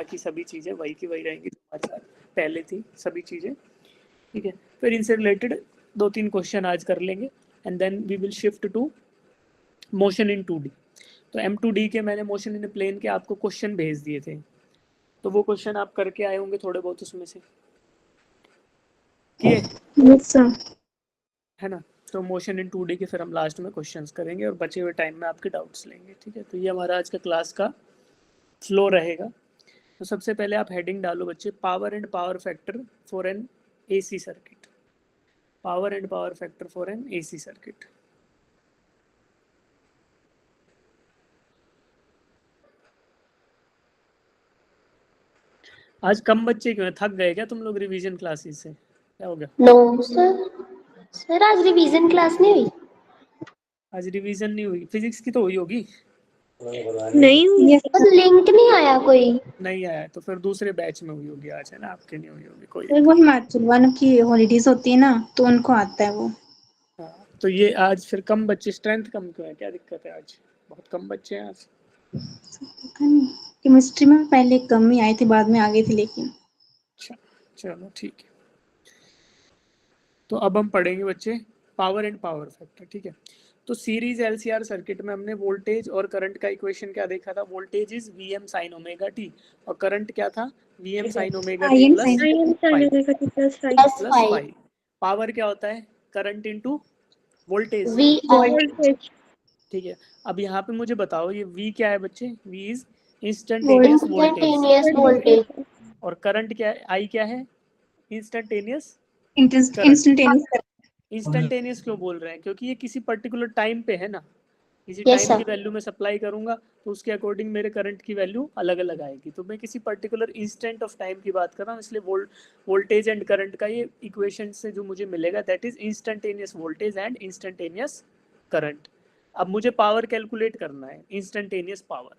बाकी सभी चीज़ें वही की वही रहेंगी जो हमारे साथ पहले थी सभी चीज़ें, ठीक है। फिर इनसे रिलेटेड 2-3 क्वेश्चन आज कर लेंगे and then we will shift to motion in 2D। तो M2D के मैंने मोशन इन प्लेन के आपको क्वेश्चन भेज दिए थे, तो वो क्वेश्चन आप करके आए होंगे थोड़े बहुत उसमें से, किए है ना। तो मोशन इन 2D के फिर हम लास्ट में क्वेश्चंस करेंगे और बचे हुए टाइम में आपके डाउट्स लेंगे, ठीक है। तो ये हमारा आज का क्लास का फ्लो रहेगा। तो सबसे पहले आप हेडिंग डालो बच्चे, power and power factor for an AC circuit. Power and power factor for an AC circuit. आज कम बच्चे क्यों हैं, थक गए क्या तुम लोग रिवीजन क्लासेस से, क्या हो गया? नो सर आज रिवीजन क्लास नहीं हुई। आज रिवीजन नहीं हुई, फिजिक्स की तो हुई होगी। नहीं हुई, लिंक नहीं आया कोई। नहीं आया तो फिर दूसरे बैच में हुई होगी आज, है ना, आपके नहीं हुई होगी कोई। वो हिमाचल वालों की हॉलीडेज होती है ना, तो उनको आता है वो। हाँ, तो ये आज फिर कम बच्चे, स्ट्रेंथ कम क्यों है, क्या दिक्कत है आज, बहुत कम बच्चे हैं आज। केमिस्ट्री में पहले कम ही आए थे, बाद में आ गए थे लेकिन। अच्छा चलो ठीक है। तो अब हम पढ़ेंगे बच्चे पावर एंड पावर फैक्टर, ठीक है। तो सीरीज LCR सर्किट में हमने वोल्टेज और करंट का इक्वेशन क्या देखा था, voltage is VM sin omega t और करंट क्या था VM sin omega t plus 5। Power क्या होता है, करंट इनटू वोल्टेज, ठीक है। अब यहाँ पे मुझे बताओ ये V क्या है बच्चे, V इज इंस्टेंटेनियस वोल्टेज और करंट क्या है, I क्या है, इंस्टेंटेनियस इंस्टेंटेनियस क्यों बोल रहे हैं, क्योंकि ये किसी पर्टिकुलर टाइम पे है ना, किसी टाइम की वैल्यू में सप्लाई करूंगा तो उसके अकॉर्डिंग मेरे करंट की वैल्यू अलग अलग आएगी। तो मैं किसी पर्टिकुलर इंस्टेंट ऑफ टाइम की बात कर रहा हूँ, इसलिए वोल्टेज एंड करंट का ये इक्वेशन से जो मुझे मिलेगा that is instantaneous voltage and instantaneous current. अब मुझे पावर कैलकुलेट करना है, इंस्टेंटेनियस पावर।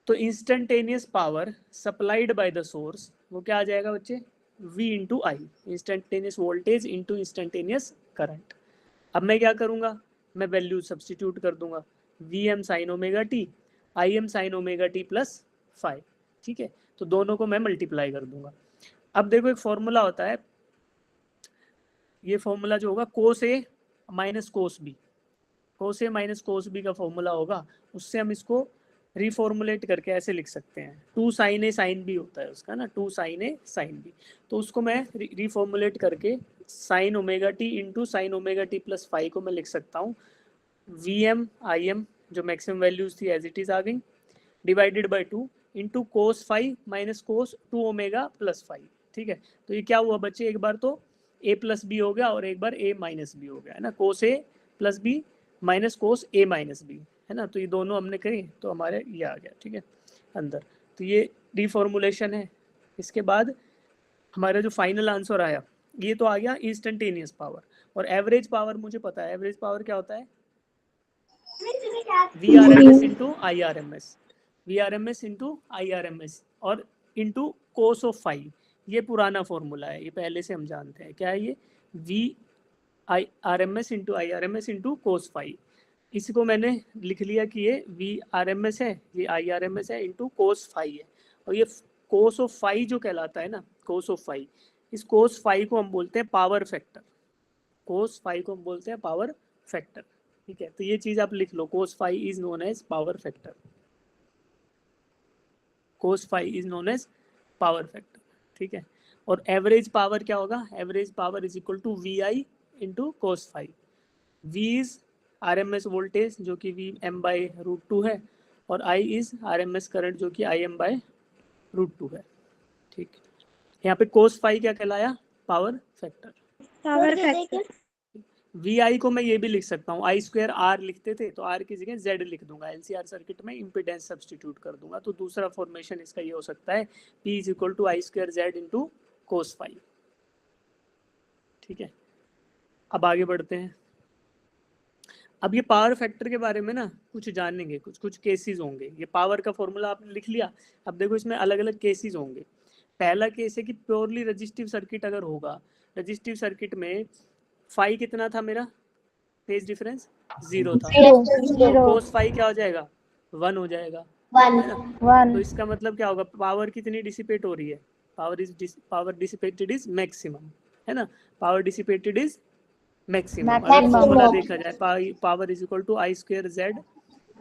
तो instantaneous power supplied by the source वो क्या आ जाएगा बच्चे, V into I, instantaneous voltage into instantaneous current. अब मैं क्या करूँगा, मैं वैल्यू सब्सटीट्यूट कर दूंगा, VM sin omega T, IM sin omega T plus 5, ठीक है। तो दोनों को मैं मल्टीप्लाई कर दूंगा। अब देखो एक फॉर्मूला होता है, ये फॉर्मूला जो होगा कोस A minus cos B, cos A minus cos B का फॉर्मूला होगा, उससे हम इसको रिफॉर्मुलेट करके ऐसे लिख सकते हैं, 2 sin A sin B होता है उसका ना, 2 sin A sin B। तो उसको मैं रिफॉर्मुलेट करके sin omega T into sine omega T plus 5 को मैं लिख सकता हूँ VM IM जो मैक्सिमम वैल्यूज थी एज इट इज आ गई, divided by 2 into cos 5 minus cos 2 omega plus 5, ठीक है। तो ये क्या हुआ बच्चे, एक बार तो A प्लस बी हो गया और एक बार A माइनस बी हो गया, है ना, cos A plus B minus cos A minus B, है ना। तो ये दोनों हमने करी तो हमारे ये आ गया, ठीक है अंदर। तो ये रिफॉर्मुलेशन है। इसके बाद हमारा जो फाइनल आंसर आया ये तो आ गया इंस्टेंटेनियस पावर। और एवरेज पावर मुझे पता है, एवरेज पावर क्या होता है, VRMS into IRMS, VRMS into IRMS और इंटू कोस ऑफ 5। ये पुराना फॉर्मूला है, ये पहले से हम जानते हैं क्या है ये, VRMS into IRMS into cos 5। इसको मैंने लिख लिया कि ये VRMS है, ये IRMS है इंटू कोस 5 है। और ये कोस ऑफ 5 जो कहलाता है ना, कोस ऑफ 5, इस कोस 5 को हम बोलते हैं पावर फैक्टर, कोस 5 को हम बोलते हैं पावर फैक्टर, ठीक है। तो ये चीज आप लिख लो, cos 5 is known as power factor, cos 5 is known as power factor, ठीक है। और एवरेज पावर क्या होगा, average power is equal to VI into cos 5। V is RMS voltage जो कि VM/√2 है और I इज RMS करंट जो कि IM बाय √2 है, ठीक। यहाँ पे कोस 5 क्या कहलाया, पावर फैक्टर। VI को मैं ये भी लिख सकता हूँ, I² R लिखते थे तो R की जगह Z लिख दूंगा, LCR सर्किट में इम्पीडेंस सब्सटीट्यूट कर दूंगा। तो दूसरा फॉर्मेशन इसका ये हो सकता है P is equal to I² Z into cos 5, ठीक है। अब आगे बढ़ते हैं। अब ये पावर फैक्टर के बारे में ना कुछ जानेंगे, कुछ कुछ केसेस होंगे। ये पावर का फॉर्मूला आपने लिख लिया, अब देखो इसमें अलग अलग केसेस होंगे। पहला केस है कि प्योरली रजिस्टिव सर्किट अगर होगा, रजिस्टिव सर्किट में फाई कितना था मेरा, फेज डिफरेंस 0 था, तो कोस 5 क्या हो जाएगा, 1 हो जाएगा। है ना। तो इसका मतलब क्या होगा, पावर कितनी डिसिपेट हो रही है, पावर डिसिपेटेड इज मैक्सिमम, है ना, पावर डिसिपेटेड इज मैक्सिमम। अगर फॉर्मूला देखा जाए power is equal to I square Z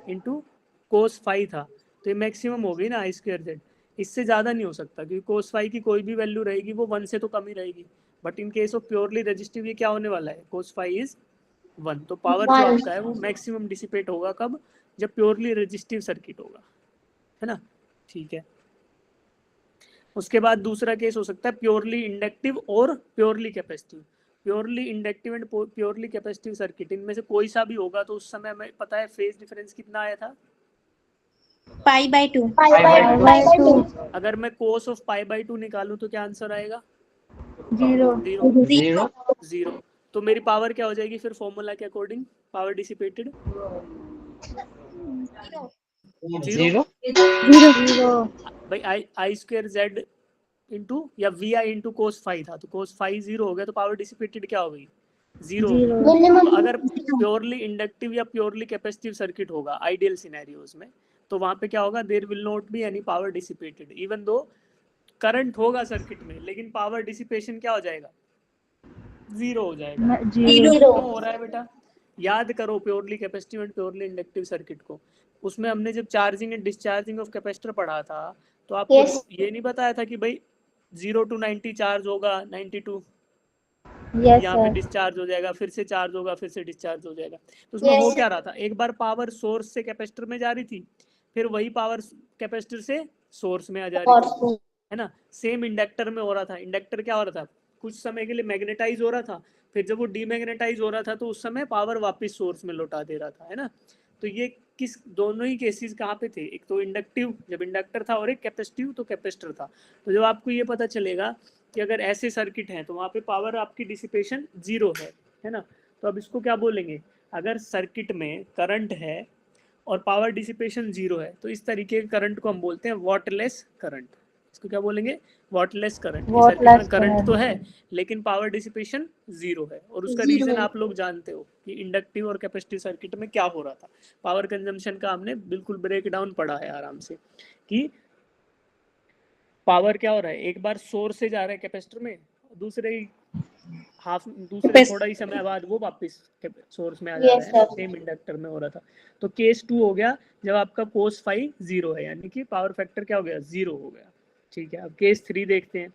into cos phi था, तो ये मैक्सिमम हो गई ना आई स्क्वायर जेड, इससे ज़्यादा नहीं हो सकता, क्योंकि कोस फाई की कोई भी वैल्यू रहेगी वो 1 से तो कम ही रहेगी। But in case of purely resistive ये क्या होने वाला है, कोस फाई इज 1, तो पावर जो आपका है वो मैक्सिमम डिसिपेट होगा कब, जब प्योरली रेजिस्टिव सर्किट होगा, है ना। ठीक है, उसके बाद दूसरा केस हो सकता है प्योरली इंडक्टिव और purely capacitive. Purely inductive and purely capacitive circuit, इनमें से कोई सा भी होगा तो उस समय हमें पता है फेज डिफरेंस कितना आया था, π/2। अगर मैं कोस ऑफ π/2 निकालूं तो क्या आंसर आएगा, 0। तो मेरी पावर क्या हो जाएगी फिर फॉर्मूला के अकॉर्डिंग, पावर डिसिपेटेड 0 भाई, आई स्क्वायर जेड इंटू या V I into cos phi था, तो कोस फाई 0 हो गया, तो पावर डिसिपेटेड क्या हो गई, 0 हो गई। तो अगर प्योरली इंडक्टिव या प्योरली कैपेसिटिव सर्किट होगा आइडियल सिनेरियोज में, तो वहां पे क्या होगा, there will not be any power dissipated, even though current होगा सर्किट में, लेकिन पावर डिसिपेशन क्या हो जाएगा, 0 हो जाएगा। क्यों हो रहा है बेटा, याद करो purely capacitive and purely inductive circuit को, उसमें हमने जब charging and discharging of capacitor पढ़ा था, तो आपको ये नहीं बताया था कि भाई 0 to 90 चार्ज होगा, 92 यहाँ पे डिस्चार्ज हो जाएगा, फिर से चार्ज होगा, फिर से डिस्चार्ज हो जाएगा। तो उसमें हो क्या रहा था, एक बार पावर सोर्स से कैपेसिटर में जा रही थी, फिर वही पावर कैपेसिटर से सोर्स में आ जा रही थी, है ना। सेम इंडक्टर में हो रहा था, इंडक्टर क्या हो रहा था, कुछ समय के लिए मैग्नेटाइज हो रहा था, फिर जब वो डीमैग्नेटाइज हो रहा था तो उस समय पावर वापस सोर्स में लौटा दे रहा था, है ना। तो ये किस, दोनों ही केसेस कहाँ पे थे, एक तो इंडक्टिव जब इंडक्टर था और एक कैपेसिटिव तो कैपेसिटर था। तो जब आपको ये पता चलेगा कि अगर ऐसे सर्किट हैं तो वहाँ पे पावर आपकी डिसिपेशन 0 है ना। तो अब इसको क्या बोलेंगे, अगर सर्किट में करंट है और पावर डिसिपेशन 0 है, तो इस तरीके के करंट को हम बोलते हैं वॉटलेस करंट। इसको क्या बोलेंगे, वॉटलेस करंट। सर्किट में करंट तो है लेकिन पावर डिसिपेशन 0 है, और उसका रीजन आप लोग जानते हो कि इंडक्टिव और कैपेसिटिव सर्किट में क्या हो रहा था। पावर कंजम्पशन का हमने बिल्कुल ब्रेक डाउन पढ़ा है आराम से, कि पावर क्या हो रहा है, एक बार सोर्स से जा रहा है कैपेसिटर में, दूसरे थोड़ा ही समय बाद वो वापस सोर्स में आ जा रहा है, सेम इंडक्टर में हो रहा था। तो केस 2 हो गया जब आपका कोस फाई 0 है, यानी कि पावर फैक्टर क्या हो गया, 0 हो गया। ठीक है, अब केस 3 देखते हैं।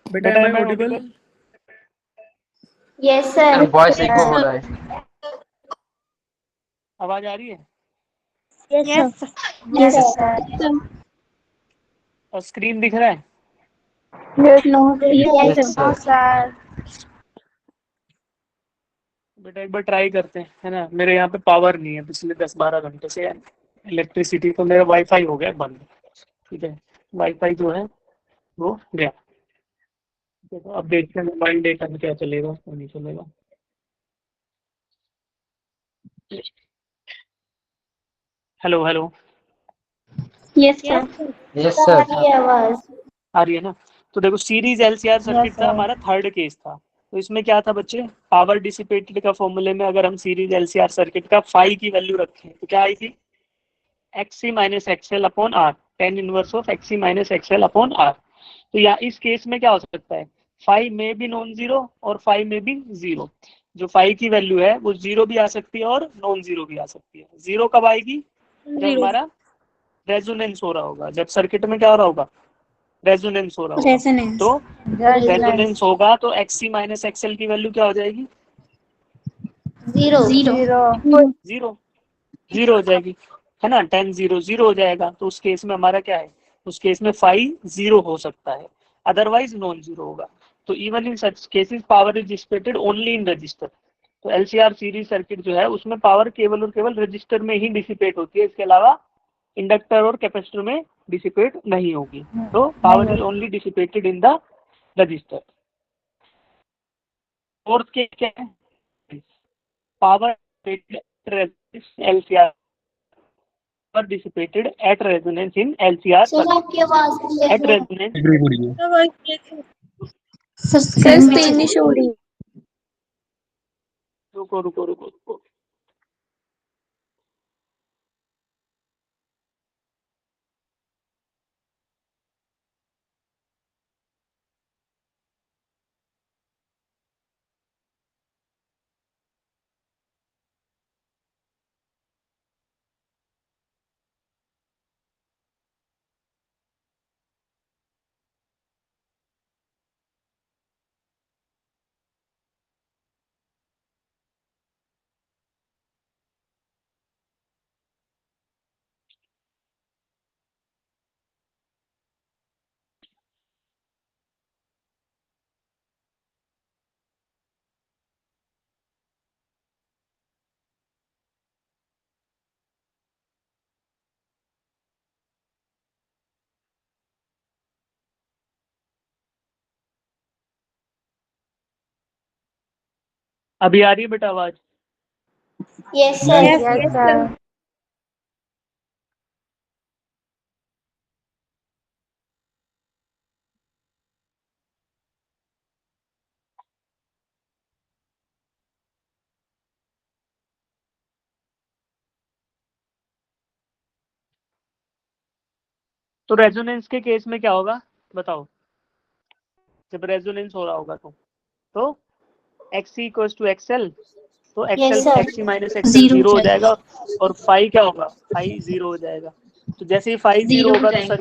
बेटा am I audible? Yes sir. Voice echo हो रहा है। आवाज आ रही है? Yes sir. और स्क्रीन दिख रहा है? Yes sir. बेटा एक बार ट्राई करते हैं, है ना। मेरे यहाँ पे पावर नहीं है पिछले 10-12 घंटे से, इलेक्ट्रिसिटी, तो मेरा वाईफाई हो गया बंद। ठीक है, वाईफाई जो है वो गया। तो अब देखते हैं मोबाइल डेटा में क्या चलेगा, वो नहीं चलेगा। Hello hello, yes sir. Yes sir. आवाज आ रही है ना। तो देखो सीरीज एलसीआर सर्किट था हमारा, थर्ड केस था। तो इसमें क्या था बच्चे, पावर डिसिपेटेड का फॉर्मूले में अगर हम सीरीज एलसीआर सर्किट का फाई की वैल्यू रखें तो क्या आई थी, XC minus XL upon R, tan inverse of XC minus XL upon R. तो यहाँ इस केस में क्या हो सकता है, फाई में भी नॉन जीरो और फाई में भी 0। जो फाई की वैल्यू है वो 0 भी आ सकती है और नॉन जीरो भी आ सकती है। 0 कब आएगी, जब रेजोनेंस हो रहा होगा, जब सर्किट में क्या हो रहा होगा, रेजोनेंस हो रहा होगा। रेजोनेंस। तो रेजोनेंस होगा तो एक्सी माइनस एक्सएल की वैल्यू क्या हो जाएगी, 0 जीरो, जीरो हो जाएगी, है ना, 10 0 0 हो जाएगा। तो उस केस में हमारा क्या है, उस केस में फाई 0 हो सकता है, अदरवाइज नॉन जीरो होगा। तो even in such cases power is dissipated only in register. तो एलसीआर सीरीज सर्किट जो है उसमें पावर केवल और केवल रजिस्टर में ही डिसिपेट होती है, इसके अलावा इंडक्टर और कैपेसिटर में डिसिपेट नहीं होगी। तो power is only dissipated in the register. Fourth case क्या है, power LCR dissipated at resonance in LCR sir circuit. आपकी आवाज क्लियर At नहीं resonance, सर स्क्रीन भी चली गई। रुको रुको रुको रुको, अभी आ रही है बेटा आवाज? यस सर तो रेजोनेंस के केस में क्या होगा बताओ, जब रेजोनेंस हो रहा होगा तो XC इक्वल्स टू XL, तो yes XL sir XC minus XL zero हो जाएगा, और फाई क्या होगा, फाई जीरो हो जाएगा। तो जैसे ही फाई जीरो होगा तो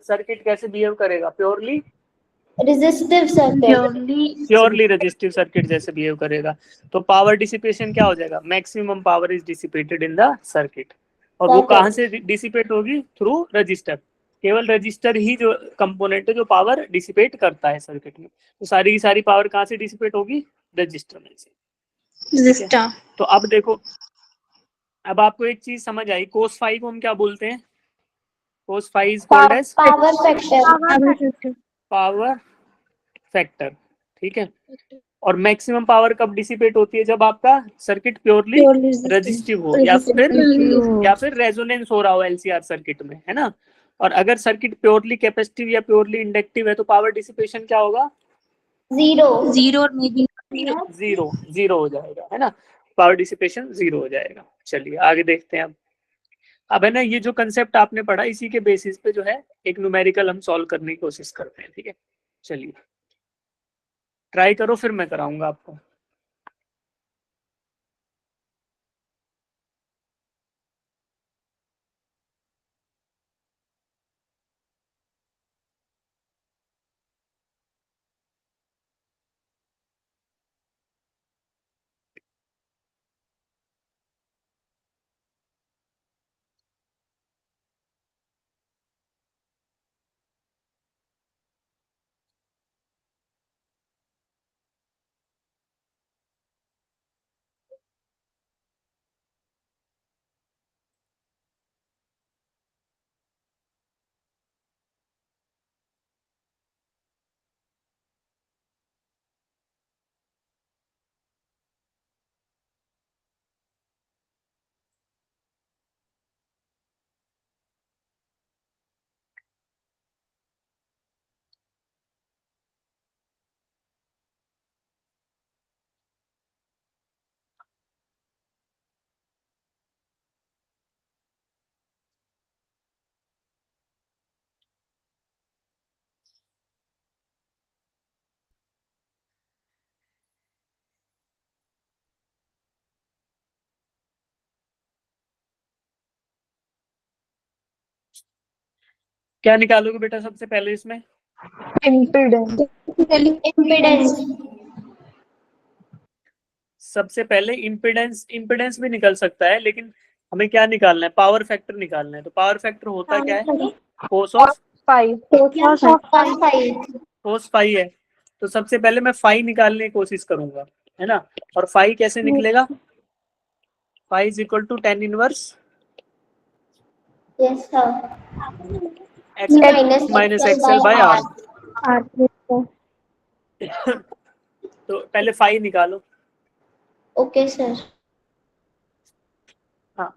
सर्किट कैसे बिहेव करेगा, purely resistive circuit purely resistive circuit जैसे बिहेव करेगा। तो पावर डिसिपेशन क्या हो जाएगा, maximum power is dissipated in the circuit. और वो कहाँ से डिसिपेट होगी, थ्रू रजिस्टर। केवल रजिस्टर ही जो कंपोनेंट है जो पावर डिसिपेट करता है सर्किट में। तो सारी की सारी पावर कहाँ से डिसिपेट होगी, रजिस्टर में से, ठीक है। रजिस्टर। तो अब देखो, अब आपको एक चीज समझ आई, कोस फाई को हम क्या बोलते हैं, cos phi is called as power factor power factor, ठीक है। और मैक्सिमम पावर कब डिसिपेट होती है, जब आपका सर्किट प्योरली रजिस्टिव हो या फिर रेजोनेंस हो रहा हो एलसीआर सर्किट में, है ना। और अगर सर्किट प्योरली कैपेसिटिव या प्योरली इंडक्टिव है तो पावर डिसिपेशन क्या होगा, 0 और मे बी जीरो, जीरो हो जाएगा, है ना। पावर डिसिपेशन जीरो हो जाएगा। चलिए आगे देखते हैं। अब है ना, ये जो कंसेप्ट आपने पढ़ा इसी के बेसिस पे जो है एक न्यूमेरिकल हम सॉल्व करने की कोशिश करते हैं, ठीक है। चलिए ट्राई करो, फिर मैं कराऊंगा आपको। क्या निकालोगे बेटा सबसे पहले इसमें? इम्पीडेंस। सबसे पहले इम्पीडेंस भी निकल सकता है, लेकिन हमें क्या निकालना है? पावर फैक्टर निकालना है। तो पावर फैक्टर होता क्या है? कोस ऑफ कोस फाई है। तो सबसे पहले मैं फाई निकालने की कोशिश करूंगा, है ना। और फाई कैसे निकलेगा? Phi is equal to tan inverse X minus XL by R. तो पहले फाई निकालो। Okay sir. हाँ,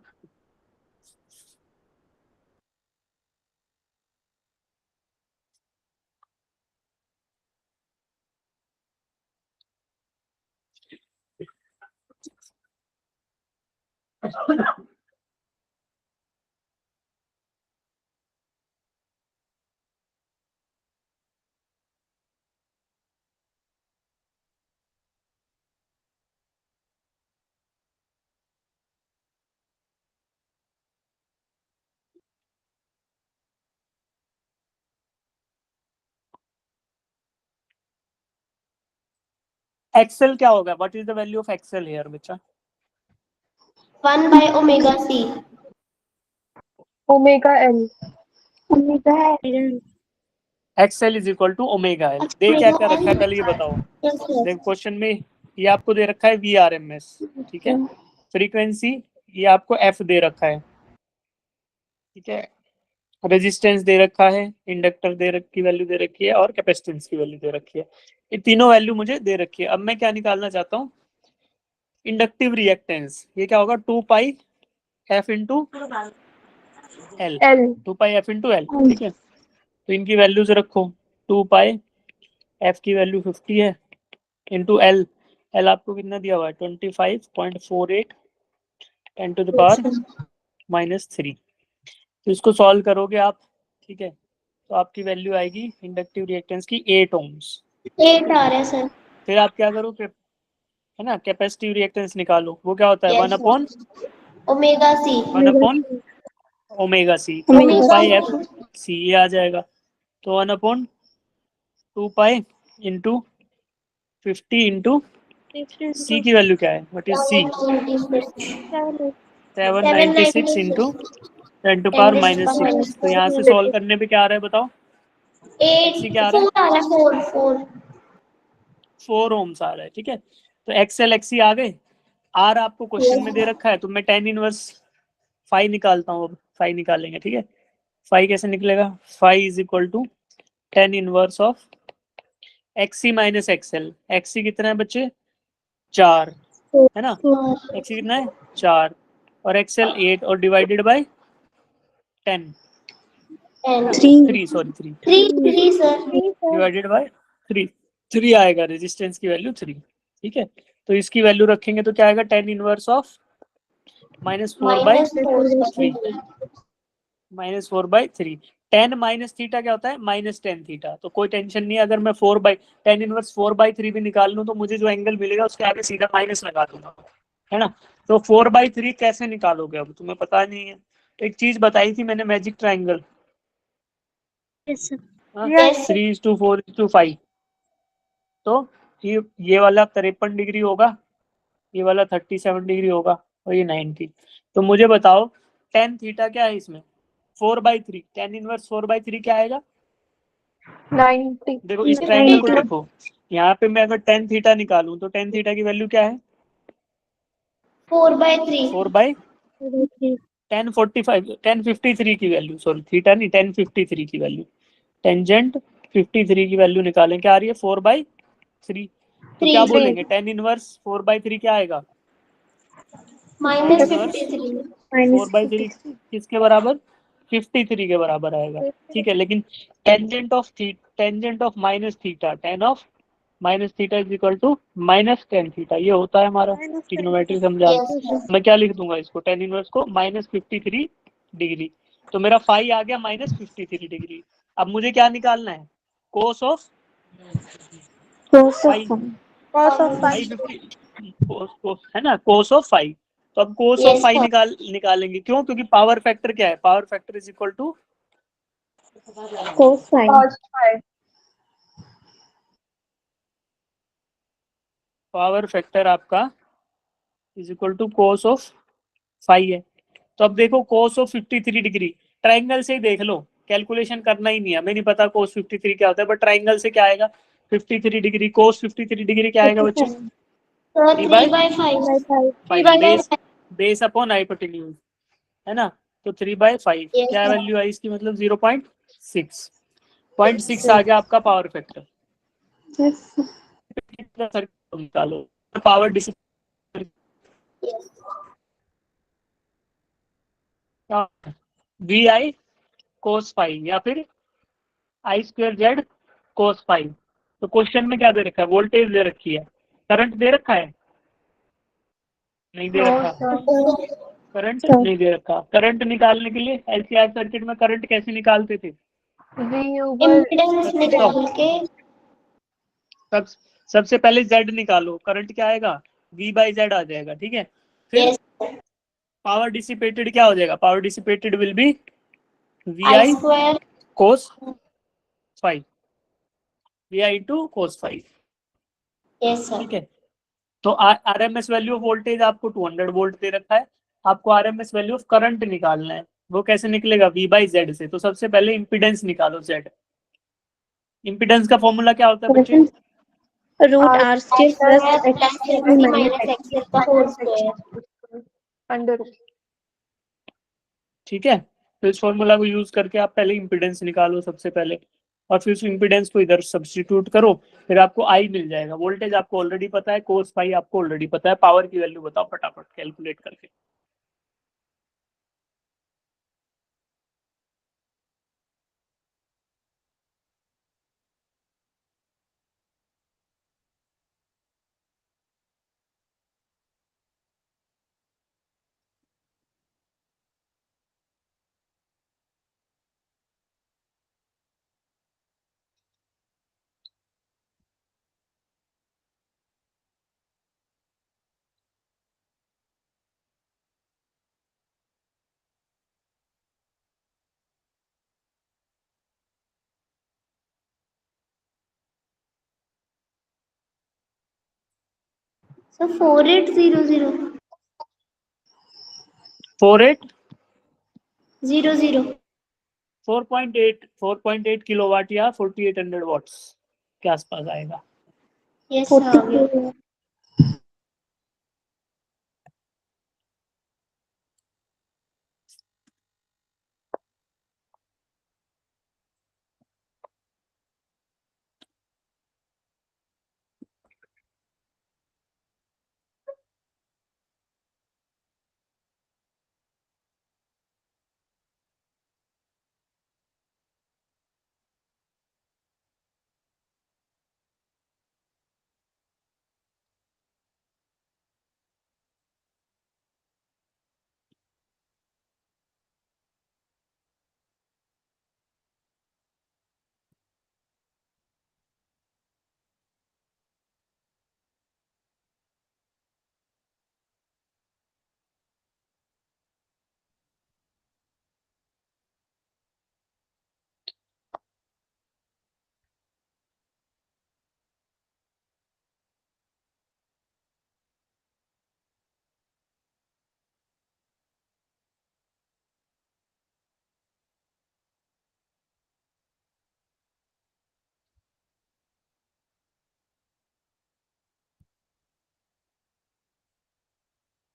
एक्सएल क्या होगा? What is the value of XL here बच्चा? 1/ωc। XL is equal to omega L. दे क्या क्या रखा है पहले ये बताओ। देख क्वेश्चन में ये आपको दे रखा है VRMS, ठीक है। फ्रीक्वेंसी ये आपको F दे रखा है, ठीक है। रेजिस्टेंस दे रखा है, इंडक्टर की वैल्यू दे रखी है, और कैपेसिटेंस की वैल्यू दे रखी है। ये तीनों वैल्यू मुझे दे रखी है। अब मैं क्या निकालना चाहता हूँ? Inductive reactance. ये क्या होगा? 2 पाई F इंटू एल। 2 पाई F इंटू एल, ठीक है। तो इनकी वैल्यूज रखो। 2 पाई F की वैल्यू 50 है इंटू एल। एल आपको कितना दिया हुआ है? 25.48 10 टू द पावर -3। तो इसको सॉल्व करोगे आप, ठीक है। तो आपकी वैल्यू आएगी इंडक्टिव रिएक्टेंस की 8 ओम्स। 8 आ रहा है सर। फिर आप क्या करो, है ना, कैपेसिटिव रिएक्टेंस निकालो। वो क्या होता है? 1 upon omega C. 1 upon omega C. तो 2 पाई एफ सी ये आ जाएगा। तो 1 upon 2 pi into 50 into C की वैल्यू क्या है? What is C? 796 into 10 to power -6। तो यहाँ से सॉल्व करने पे क्या आ रहा है बताओ? 8 क्या आ रहा है? 4 आ रहा है। 4 ओम्स आ रहा है, ठीक है। तो एक्सएल एक्सी आ गए। आर आपको क्वेश्चन में दे रखा है, तो मैं टेन इनवर्स फाई निकालता हूँ। अब फाई निकालेंगे, ठीक है। फाई कैसे निकलेगा? Phi is equal to tan inverse of XC minus XL. XC कितना है बच्चे? 4, है ना। एक्सी कितना है? 4। और एक्सएल 8, और divided by 10 3 sorry 3 3 sir. Divided by 3 आएगा। रेजिस्टेंस की वैल्यू 3, ठीक है। तो इसकी वैल्यू रखेंगे तो क्या आएगा? 10 इनवर्स ऑफ -4/3 -4/3। 10 माइनस थीटा क्या होता है? -10 थीटा। तो कोई टेंशन नहीं है, अगर मैं 4/10 इनवर्स 4/3 भी निकाल लूँ तो मुझे जो एंगल मिलेगा उसके आगे सीधा माइनस लगा दूंगा, है ना। तो 4/3 कैसे निकालोगे? अब तुम्हें पता नहीं है। एक चीज बताई थी मैंने, मैजिक ट्राइंगल। 3:4:5। तो ये वाला 53 डिग्री होगा, ये वाला 37 डिग्री होगा, और ये 90। तो मुझे बताओ 10 थीटा क्या है इसमें? 4/3। 10 इनवर्स 4/3 क्या आएगा? 90। देखो इस ट्राइंगल को देखो, यहाँ पे मैं अगर 10 थीटा निकालूं तो 10 थीटा की वैल्यू क्या है? 4/3। 1053 की वैल्यू, सॉरी थीटा नहीं, 1053 की वैल्यू। टेंजेंट 53 की वैल्यू निकालें, क्या आ रही है? 4/3। तो क्या बोलेंगे? 10 इनवर्स 4/3 क्या आएगा? -53। 4/3 किसके बराबर? 53 के बराबर आएगा, ठीक है। लेकिन tangent of minus theta, tan of minus theta is equal to -10 theta. ये होता है हमारा ट्रिग्नोमेट्री समझा। मैं क्या लिख दूंगा इसको? 10 इनवर्स को -53 डिग्री। तो मेरा फाई आ गया -53 डिग्री। अब मुझे क्या निकालना है? कोस ऑफ फाई। फाई 50 है ना, कोस ऑफ फाई। तो अब कोस ऑफ फाई निकालेंगे। क्यों? क्योंकि पावर फैक्टर क्या है? Power factor is equal to cos phi. Power factor आपका is equal to cos of phi है। तो अब देखो कोस ऑफ 53 डिग्री, ट्राइंगल से ही देख लो, कैलकुलेशन करना ही नहीं है, हमें नहीं पता कोस 53 क्या होता है, बट ट्राइंगल से क्या आएगा, 53 डिग्री, कोस 53 डिग्री क्या आएगा बच्चों, 3 3 by by 5. 5 base, base upon hypotenuse, है ना। तो 3/5 Yes, क्या sir. वैल्यू आई इसकी, मतलब 0.6, 0.6 आ गया आपका पावर फैक्टर। निकालो power dissipate, Yes. V I cos five या फिर I square Z cos five. तो क्वेश्चन में क्या दे रखा है, वोल्टेज दे रखी है, करंट दे रखा है, नहीं दे रखा, करंट नहीं दे रखा। करंट निकालने के लिए एलसीआर सर्किट में करंट कैसे निकालते थे, Impedance निकाल के सब सबसे पहले Z निकालो, करंट क्या आएगा, V/Z आ जाएगा, ठीक है। फिर yes, पावर डिसिपेटेड क्या हो जाएगा, power dissipated will be V I I square. Cos five, V I two cos five, Yes, sir. ठीक है। तो आरएमएस वैल्यू ऑफ वोल्टेज आपको 200 वोल्ट दे रखा है, आपको आरएमएस वैल्यू ऑफ करंट निकालना है, वो कैसे निकलेगा, V/Z से। तो सबसे पहले इंपीडेंस निकालो Z। इंपीडेंस का फॉर्मूला क्या होता है बच्चे, root R square plus XC minus XL का whole square. ठीक है। तो इस फॉर्मूला को यूज करके आप पहले इंपीडेंस निकालो सबसे पहले, और फिर उस इंपीडेंस को इधर सब्स्टिट्यूट करो, फिर आपको आई मिल जाएगा। वोल्टेज आपको ऑलरेडी पता है, कोस फाई आपको ऑलरेडी पता है, पावर की वैल्यू बताओ फटाफट कैलकुलेट करके। So 4800. 00. 4.8 किलोवाट या 4800 वॉट्स के आसपास आएगा। Yes, sir.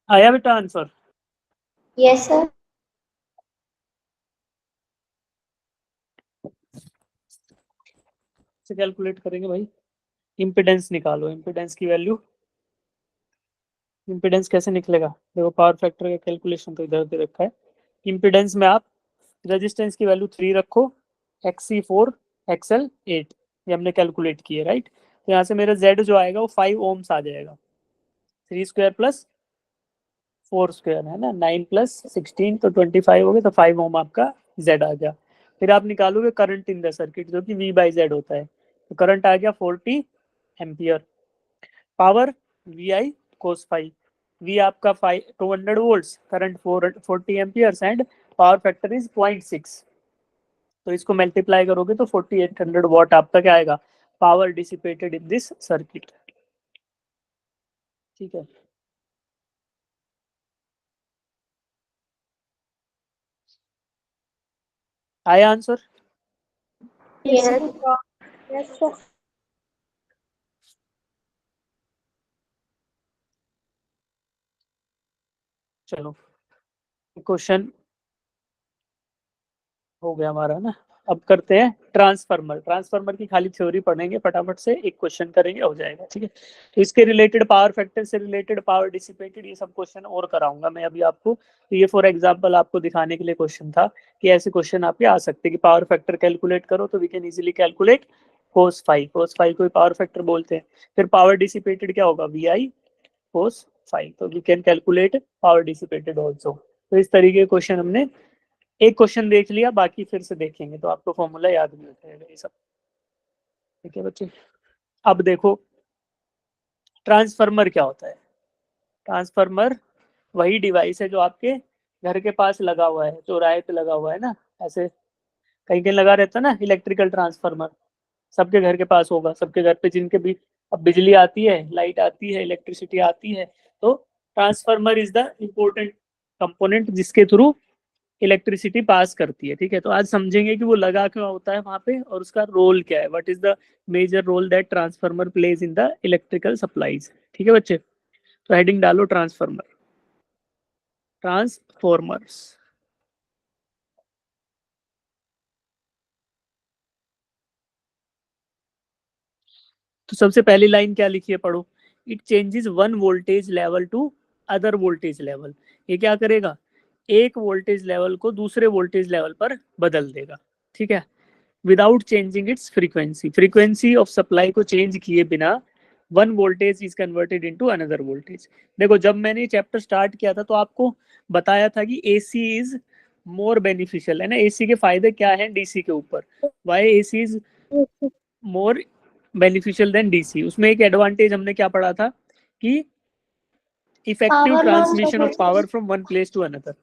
आया बेटा आंसर, Yes, sir. से कैलकुलेट करेंगे भाई। इंपीडेंस निकालो, इंपीडेंस की वैल्यू, इंपीडेंस कैसे निकलेगा, देखो पावर फैक्टर का कैलकुलेशन तो इधर दे रखा है। इंपीडेंस में आप रेजिस्टेंस की वैल्यू 3 रखो, XC4 XL8, ये हमने कैलकुलेट किया राइट। तो यहाँ से मेरा Z जो आएगा वो 5 ओम्स आ जाएगा, 3 स्क्वायर प्लस 4 स्क्वायर है ना, 9 प्लस 16 तो 25 हो गए, तो 5 ओम आपका Z आ गया। फिर आप निकालोगे करंट इन द सर्किट जो कि V/Z होता है, तो करंट आ गया 40 ampere. Power VI cos five, V आपका 200 volts, current 40 amperes and power factor is 0.6, तो इसको मल्टीप्लाई करोगे तो 4800 वॉट आपका क्या आएगा, power dissipated in this circuit. ठीक है, आया आंसर? Yes sir. चलो क्वेश्चन हो गया हमारा ना। अब करते हैं ट्रांसफार्मर। ट्रांसफार्मर की खाली थ्योरी पढ़ेंगे, फटाफट से एक क्वेश्चन करेंगे, हो जाएगा। ठीक है, तो इसके रिलेटेड पावर फैक्टर से रिलेटेड, पावर डिसिपेटेड, ये सब क्वेश्चन और कराऊंगा मैं अभी आपको। तो ये फॉर एग्जांपल आपको दिखाने के लिए क्वेश्चन था कि ऐसे क्वेश्चन आपके आ सकते हैं कि पावर फैक्टर कैलकुलेट करो तो we can easily calculate cos phi. cos phi को पावर फैक्टर बोलते हैं। फिर पावर डिसिपेटेड क्या होगा, वी आई cos फाई। तो we can calculate power dissipated also. तो इस तरीके के क्वेश्चन हमने एक क्वेश्चन देख लिया, बाकी फिर से देखेंगे तो आपको फॉर्मूला याद नहीं रहेगा ये सब। ठीक है बच्चे, अब देखो ट्रांसफार्मर क्या होता है। ट्रांसफार्मर वही डिवाइस है जो आपके घर के पास लगा हुआ है, चौराहे पे लगा हुआ है ना, ऐसे कहीं कहीं लगा रहता है ना इलेक्ट्रिकल ट्रांसफार्मर। सबके घर के पास होगा, सबके घर पे जिनके भी अब बिजली आती है, लाइट आती है, इलेक्ट्रिसिटी आती है, तो transformer is the important component जिसके थ्रू इलेक्ट्रिसिटी पास करती है। ठीक है, तो आज समझेंगे कि वो लगा क्यों होता है वहां पे और उसका रोल क्या है, what is the major role that transformer plays in the electrical supplies. ठीक है बच्चे, तो हेडिंग डालो ट्रांसफार्मर, ट्रांसफॉर्मर्स। तो सबसे पहली लाइन क्या लिखी है, पढ़ो। It changes one voltage level to other voltage level. ये क्या करेगा, एक वोल्टेज लेवल को दूसरे वोल्टेज लेवल पर बदल देगा। ठीक है, without changing it's frequency. Frequency of supply को चेंज किए बिना one voltage is converted into another voltage. देखो जब मैंने चैप्टर स्टार्ट किया था तो आपको बताया था कि एसी इज मोर बेनिफिशियल, है ना। एसी के फायदे क्या हैं डीसी के ऊपर, why AC is more beneficial than DC. उसमें एक एडवांटेज हमने क्या पढ़ा था कि effective power loss transmission of power from one place to another,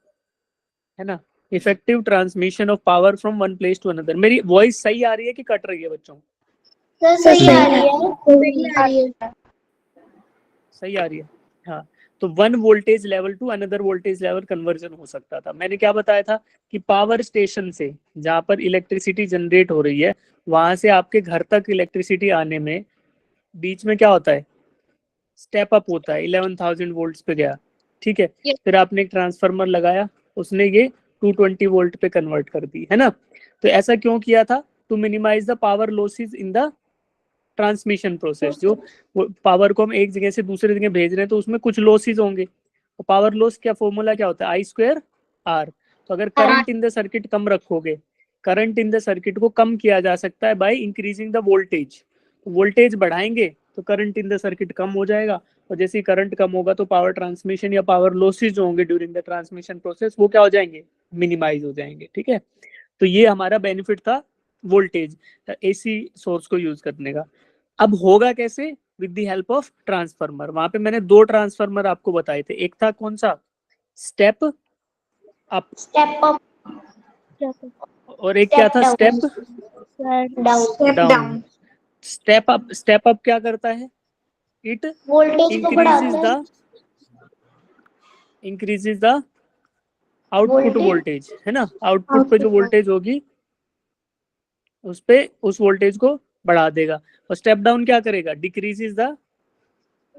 है ना। Effective transmission of power from one place to another. मेरी वॉइस सही आ रही है कि कट रही है बच्चों? सही आ रही है। सही आ रही है, हाँ। तो one voltage level to another voltage level conversion हो सकता था। मैंने क्या बताया था कि पावर स्टेशन से जहां पर इलेक्ट्रिसिटी जनरेट हो रही है वहां से आपके घर तक इलेक्ट्रिसिटी आने में बीच में क्या होता है, स्टेप अप होता है, 11,000 वोल्ट्स पे गया। ठीक है, फिर आपने एक ट्रांसफार्मर लगाया, उसने ये 220 वोल्ट पे कन्वर्ट कर दी, है ना। तो ऐसा क्यों किया था, to minimize the power losses in the transmission process. जो पावर को हम एक जगह से दूसरे जगह भेज रहे हैं तो उसमें कुछ लॉसेस होंगे। तो पावर लॉस क्या फॉर्मूला क्या होता है, आई स्क्वायर आर। तो अगर करंट इन द सर्किट कम रखोगे, करंट इन द सर्किट को कम किया जा सकता है by increasing the voltage. Voltage बढ़ाएंगे तो करंट इन द सर्किट कम हो जाएगा, और जैसे ही करंट कम होगा तो पावर ट्रांसमिशन या पावर लॉसेज जो होंगे ड्यूरिंग द ट्रांसमिशन प्रोसेस वो क्या हो जाएंगे, मिनिमाइज हो जाएंगे। ठीक है, तो ये हमारा बेनिफिट था वोल्टेज एसी सोर्स को यूज करने का। अब होगा कैसे, with the help of transformer. वहां पे मैंने दो ट्रांसफार्मर आपको बताए थे, एक था कौन सा, स्टेप अप, स्टेप अप और एक क्या था, step down. Down. Step up क्या करता है, इट वोल्टेज को बढ़ाते हैं, increases the output voltage voltage, है ना। आउटपुट पे जो वोल्टेज होगी उस पे उस वोल्टेज को बढ़ा देगा। और स्टेप डाउन क्या करेगा, डिक्रीजेज द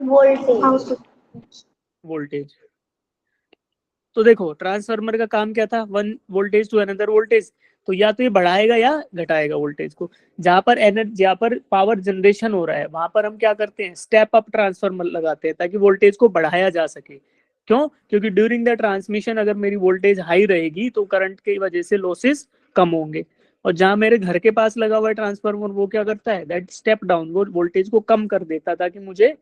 वोल्टेज। वोल्टेज। तो देखो ट्रांसफार्मर का काम क्या था, one voltage to another voltage. तो या तो ये बढ़ाएगा या घटाएगा वोल्टेज को। जहां पर एनर्जी, जहां पर पावर जनरेशन हो रहा है वहां पर हम क्या करते हैं, स्टेप अप ट्रांसफार्मर लगाते हैं ताकि वोल्टेज को बढ़ाया जा सके। क्यों, क्योंकि ड्यूरिंग द ट्रांसमिशन अगर मेरी वोल्टेज हाई रहेगी तो करंट की वजह से लॉसेस कम होंगे। और जहां मेरे घर के पास लगा हुआ है ट्रांसफार्मर वो क्या करता है, दैट स्टेप डाउन, वो वोल्टेज को कम कर देता ताकि मुझे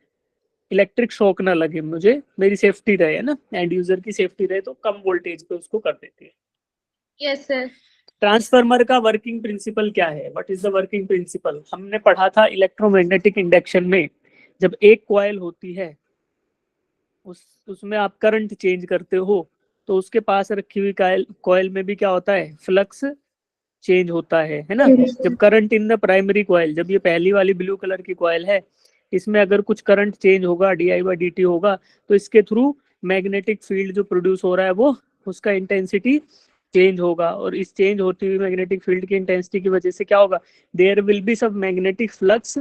इलेक्ट्रिक शॉक ना लगे, मुझे मेरी सेफ्टी रहे, है ना, एंड यूजर की सेफ्टी रहे, तो कम वोल्टेज पे उसको कर देती है। Yes sir. ट्रांसफार्मर का वर्किंग प्रिंसिपल क्या है, what is the working principal, हमने पढ़ा था इलेक्ट्रोमैग्नेटिक इंडक्शन में। जब एक कॉइल होती है उसमें आप करंट चेंज करते हो तो उसके पास रखी हुई कॉइल में भी क्या होता है, फ्लक्स चेंज होता है ना। जब current in the primary coil, जब ये पहली वाली ब्लू कलर की कॉइल है, इसमें अगर कुछ करंट चेंज होगा, di/dt होगा, तो इसके थ्रू मैग्नेटिक फील्ड जो प्रोड्यूस हो रहा है वो उसका इंटेंसिटी चेंज होगा, और इस चेंज होती हुई मैग्नेटिक फील्ड की इंटेंसिटी की वजह से क्या होगा, there will be some magnetic flux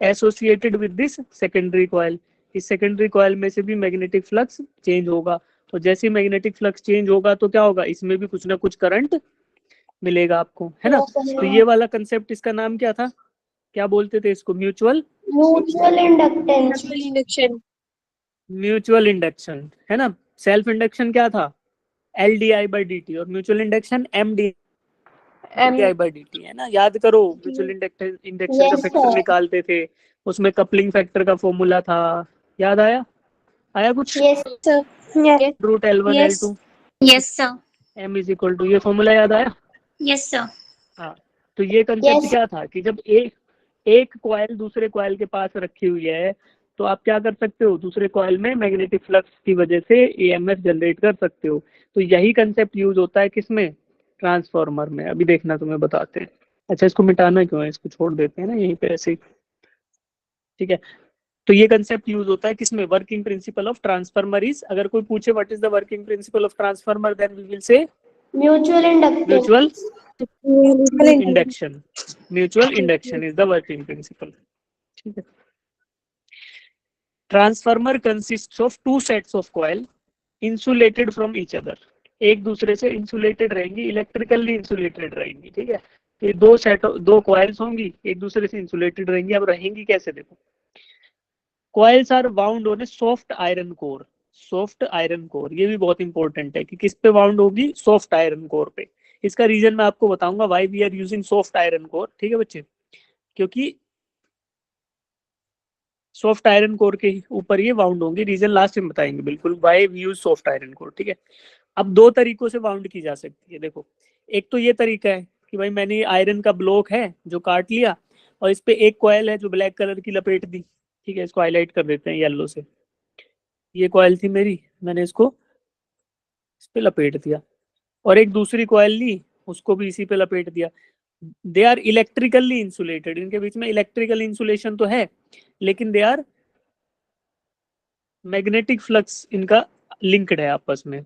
associated with this secondary coil. इस सेकेंडरी कॉइल में से भी मैग्नेटिक फ्लक्स चेंज होगा, और जैसे ही मैग्नेटिक फ्लक्स चेंज होगा तो क्या होगा, इसमें भी कुछ ना कुछ करंट मिलेगा आपको, है ना। तो ये वाला कंसेप्ट, इसका नाम क्या था, क्या बोलते थे इसको, म्यूचुअल इंडक्टेंस। म्यूचुअल इंडक्शन, है ना। सेल्फ इंडक्शन क्या था, LdI/dt, और म्यूचुअल इंडक्शन MdI/dt, है ना। याद करो, म्यूचुअल इंडक्शन का फैक्टर निकालते थे, उसमें कपलिंग फैक्टर का फॉर्मूला था, याद आया, आया कुछ, root L1 L2 yes sir. M is equal to, ये फॉर्मूला याद आया। Yes sir. हाँ, तो ये कंसेप्ट क्या था कि जब एक कॉइल दूसरे कॉइल के पास रखी हुई है, तो आप क्या कर सकते हो, दूसरे कॉइल में मैग्नेटिक फ्लक्स की वजह से EMF जनरेट कर सकते हो। तो यही कंसेप्ट यूज होता है किसमें, ट्रांसफार्मर में। अभी देखना, तुम्हें बताते हैं। अच्छा, इसको मिटाना क्यों है, इसको छोड़ देते हैं ना यहीं पे ऐसे ही, ठीक है। तो ये कंसेप्ट यूज होता है किसमें, working principle of transformer is, अगर कोई पूछे what is the working principle of transformer, then we will say mutual mutual induction. Mutual induction is the working principle, ठीक है। Transformer consists of two sets of coil insulated from each other, एक दूसरे से insulated रहेंगी, electrically insulated रहेंगी, ठीक है। ये दो कॉइल्स होंगी, एक दूसरे से इंसुलेटेड रहेंगी। अब रहेंगी कैसे, देखो, coils are bound on a soft iron core. Soft iron core, ये भी बहुत इंपॉर्टेंट है कि किस पे बाउंड होगी, सॉफ्ट आयरन कोर पे। इसका रीजन मैं आपको बताऊंगा, why we are using soft iron core, ठीक है बच्चे, क्योंकि सॉफ्ट आयरन कोर के ऊपर ये बाउंड होंगे, रीजन लास्ट में बताएंगे बिल्कुल, why we use soft iron core, ठीक है। अब दो तरीकों से बाउंड की जा सकती है, देखो, एक तो ये तरीका है कि भाई मैंने आयरन का ब्लॉक है जो काट लिया, और इस पे एक कॉइल है जो ब्लैक कलर की लपेट दी, ठीक है, इसको हाईलाइट कर देते हैं येलो से। ये कॉइल थी मेरी, मैंने इसको इस पे लपेट दिया, और एक दूसरी कॉइल ली, उसको भी इसी पे लपेट दिया। दे आर इलेक्ट्रिकली इंसुलेटेड, इनके बीच में इलेक्ट्रिकल इंसुलेशन तो है, लेकिन दे आर मैग्नेटिक फ्लक्स इनका लिंक्ड है आपस में।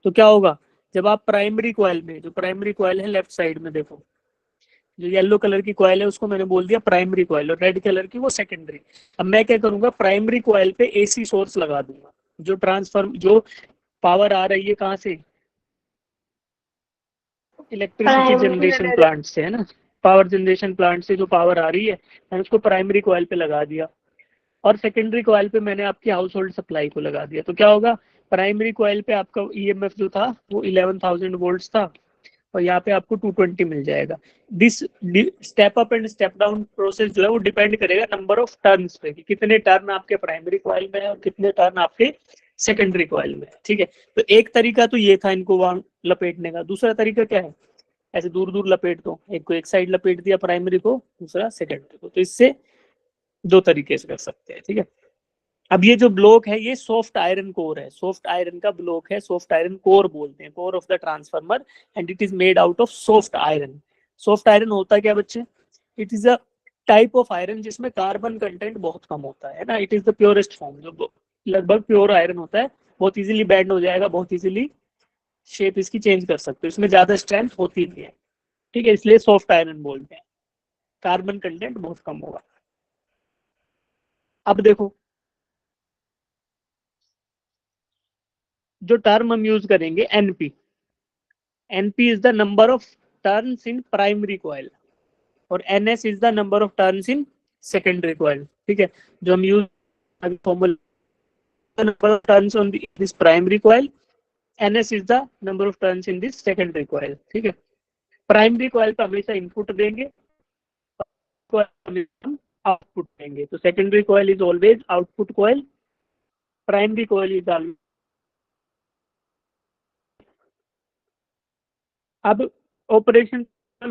तो क्या होगा, जब आप प्राइमरी कॉइल में, जो प्राइमरी कॉइल है लेफ्ट साइड में देखो, जो येलो कलर की कॉइल है उसको मैंने बोल दिया प्राइमरी कॉइल, और रेड कलर की वो सेकेंडरी। अब मैं क्या करूंगा, प्राइमरी कॉइल पे AC सोर्स लगा दूंगा, जो पावर आ रही है कहाँ से, इलेक्ट्रिसिटी जनरेशन प्लांट से, है ना। पावर जनरेशन प्लांट से जो पावर आ रही है, मैंने उसको प्राइमरी कॉइल पे लगा दिया, और सेकेंडरी कॉइल पे मैंने आपकी हाउस होल्ड सप्लाई को लगा दिया। तो क्या होगा, प्राइमरी कॉइल पे आपका EMF जो था वो 11,000 वोल्ट्स था, और यहाँ पे आपको 220 मिल जाएगा। This step up and step down process जो है वो डिपेंड करेगा नंबर ऑफ टर्न्स पे, कि कितने टर्न आपके प्राइमरी कॉइल में है और कितने टर्न आपके सेकेंडरी कॉइल में है, ठीक है। तो एक तरीका तो ये था इनको लपेटने का। दूसरा तरीका क्या है, ऐसे दूर दूर लपेट दो, एक को एक साइड लपेट दिया प्राइमरी को, दूसरा सेकेंडरी को। तो इससे दो तरीके से कर सकते हैं, ठीक है। अब ये जो ब्लॉक है ये सॉफ्ट आयरन कोर है, सॉफ्ट आयरन का ब्लॉक है, सॉफ्ट आयरन कोर बोलते हैं, core of the transformer, and it is made out of soft iron. Soft iron होता है क्या बच्चे, it is a type of iron जिसमें कार्बन कंटेंट बहुत कम होता है ना। It is the purest form, जो लगभग प्योर आयरन होता है, बहुत इजीली बैंड हो जाएगा, बहुत इजीली शेप इसकी चेंज कर सकते हो, इसमें ज्यादा स्ट्रेंथ होती नहीं है, ठीक है, इसलिए सॉफ्ट आयरन बोलते हैं, कार्बन कंटेंट बहुत कम होगा। अब देखो, जो टर्म हम यूज करेंगे NP is the number of turns in primary coil, और NS is the number of turns in secondary coil, ठीक है। जो हम use formula, number of turns on this primary coil, NS is the number of turns in this secondary coil, ठीक है। Primary coil पे हमेशा input देंगे, output देंगे, तो secondary coil is always output coil, primary coil is always. अब operation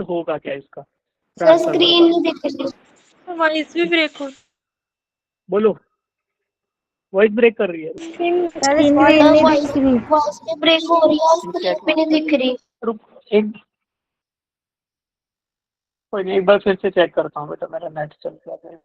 होगा क्या इसका, सर स्क्रीन नहीं दिख रही, वॉइस भी ब्रेक हो, बोलो, वॉइस ब्रेक कर रही है, वॉइस भी ब्रेक हो रही है और स्क्रीन भी नहीं दिख रही। रुक एक कोई नहीं, एक बार फिर से चेक करता हूँ बेटा, मेरा नेट चल रहा है।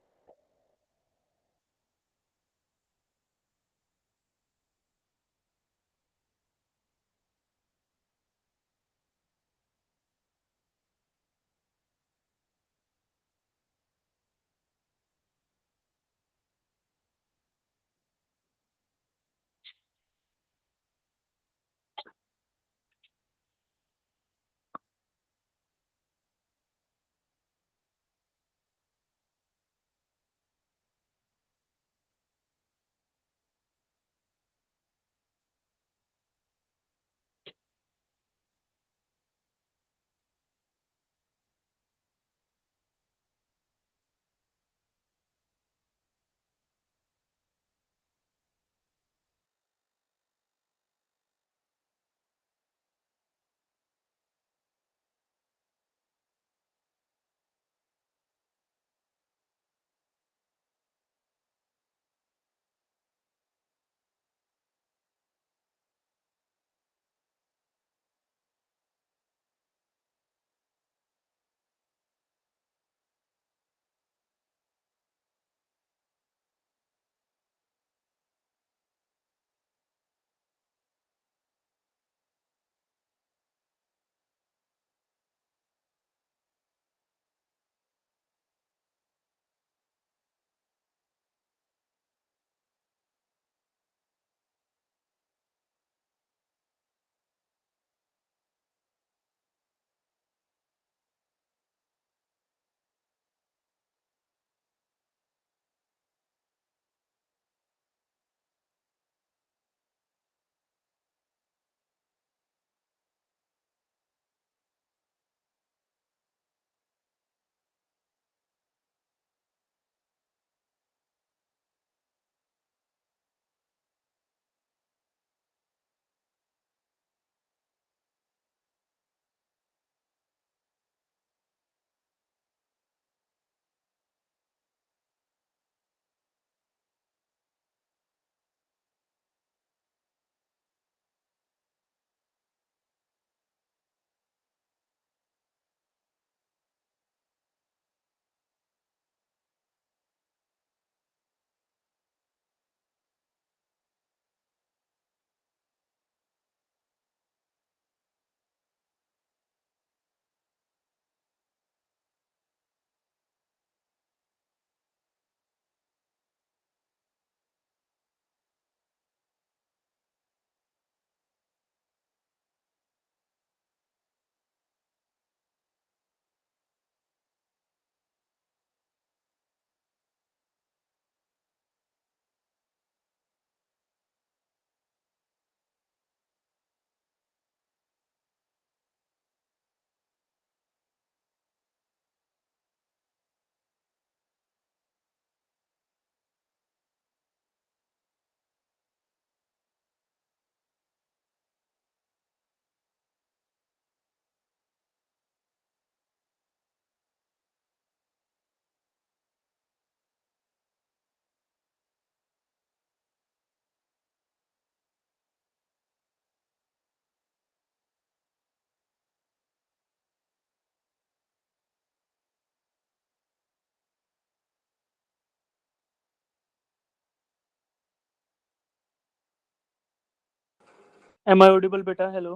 Am I audible बेटा? हेलो।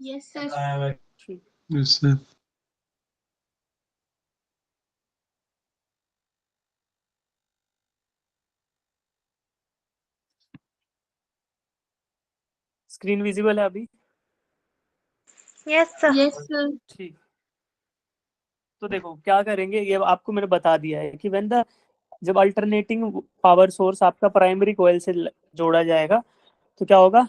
Yes, sir. ठीक। Yes, sir. स्क्रीन विजिबल है अभी? Yes, sir. Yes, sir. ठीक। तो देखो क्या करेंगे, ये आपको मैंने बता दिया है कि व्हेन द जब अल्टरनेटिंग पावर सोर्स आपका प्राइमरी कॉइल से जोड़ा जाएगा तो क्या होगा,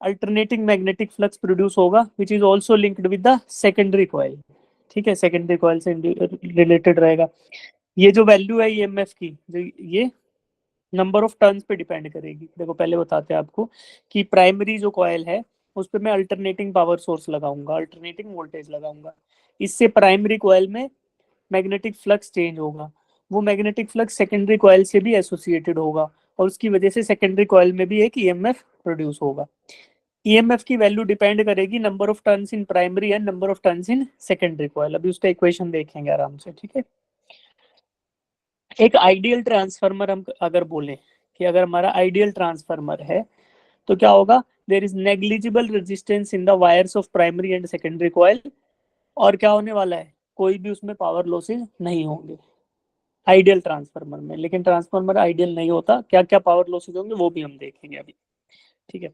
अल्टरनेटिंग मैग्नेटिक फ्लक्स प्रोड्यूस होगा which is also linked with the secondary coil. ठीक है, सेकेंडरी कॉइल से रिलेटेड रहेगा। ये जो वैल्यू है ईएमएफ की, जो ये नंबर ऑफ टर्न्स पे डिपेंड करेगी। देखो पहले बताते हैं आपको कि प्राइमरी जो कॉइल है उस पर मैं अल्टरनेटिंग पावर सोर्स लगाऊंगा, अल्टरनेटिंग वोल्टेज लगाऊंगा। इससे प्राइमरी कॉइल में मैग्नेटिक फ्लक्स चेंज होगा, वो मैग्नेटिक फ्लक्स सेकेंडरी कॉइल से भी एसोसिएटेड होगा और उसकी वजह से सेकेंडरी कॉइल में भी एक ईएमएफ प्रोड्यूस होगा। ईएमएफ की वैल्यू डिपेंड करेगी number of turns in primary and number of turns in secondary coil. अभी उसका इक्वेशन देखेंगे आराम से, ठीक है। एक आइडियल ट्रांसफार्मर हम अगर बोलें कि अगर हमारा आइडियल ट्रांसफार्मर है तो क्या होगा, there is negligible resistance in the wires of primary and secondary coil, और क्या होने वाला है, कोई भी उसमें पावर लॉसेज नहीं होंगे आइडियल ट्रांसफार्मर में। लेकिन ट्रांसफार्मर आइडियल नहीं होता, क्या क्या पावर लॉसेज होंगे वो भी हम देखेंगे अभी, ठीक है।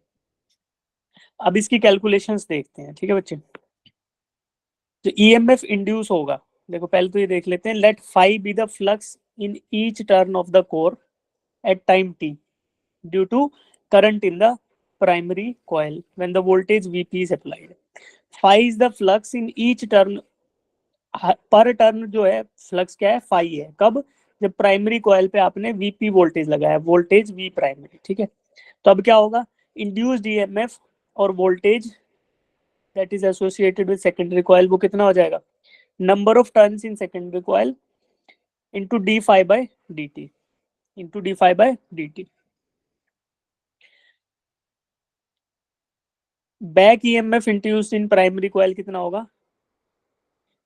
अब इसकी कैलकुलेशंस देखते हैं, ठीक है बच्चे। जो ईएमएफ इंड्यूस होगा, देखो पहले तो ये देख लेते हैं, let phi be the flux in each turn of the core at time t due to current in the primary coil when the voltage VP is applied. Phi is the flux in each turn, per turn जो है flux क्या है, phi है। कब, जब primary coil पे आपने VP voltage लगाया, वोल्टेज वी प्राइमरी, ठीक है। तो अब क्या होगा, इंड्यूस्ड ईएमएफ और voltage that is associated with secondary coil, वो कितना हो जाएगा, number of turns in secondary coil into d phi by d t, into d phi by d t. Back EMF induced in primary coil कितना होगा,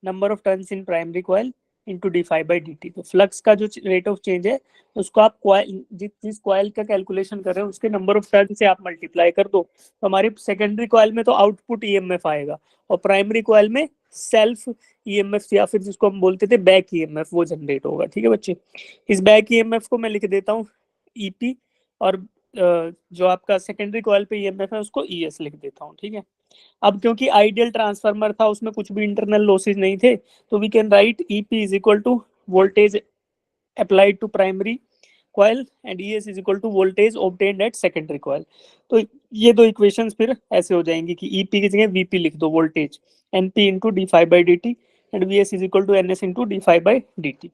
number of turns in primary coil into d phi by d t. तो flux का जो rate of change है उसको आप coil, जिस coil का कैलकुलेशन कर रहे हैं उसके नंबर ऑफ टर्न से आप मल्टीप्लाई कर दो, तो हमारी सेकेंडरी कॉइल में तो आउटपुट ईएमएफ आएगा, और प्राइमरी कॉइल में सेल्फ ईएमएफ या फिर जिसको हम बोलते थे बैक ईएमएफ वो जनरेट होगा, ठीक है बच्चे। इस बैक ईएमएफ को मैं लिख देता हूँ ईपी, और जो आपका सेकेंडरी कॉइल पे ईएमएफ है उसको ईएस लिख देता हूँ, ठीक है। अब क्योंकि आइडियल ट्रांसफार्मर था उसमें कुछ भी इंटरनल लॉसेज नहीं थे, तो we can write EP is equal to voltage applied to primary coil and ES is equal to voltage obtained at secondary coil. तो ये दो इक्वेशंस फिर ऐसे हो जाएंगी कि ईपी की जगह वीपी लिख दो, voltage NP into d phi by d t and VS is equal to NS into d phi by d t.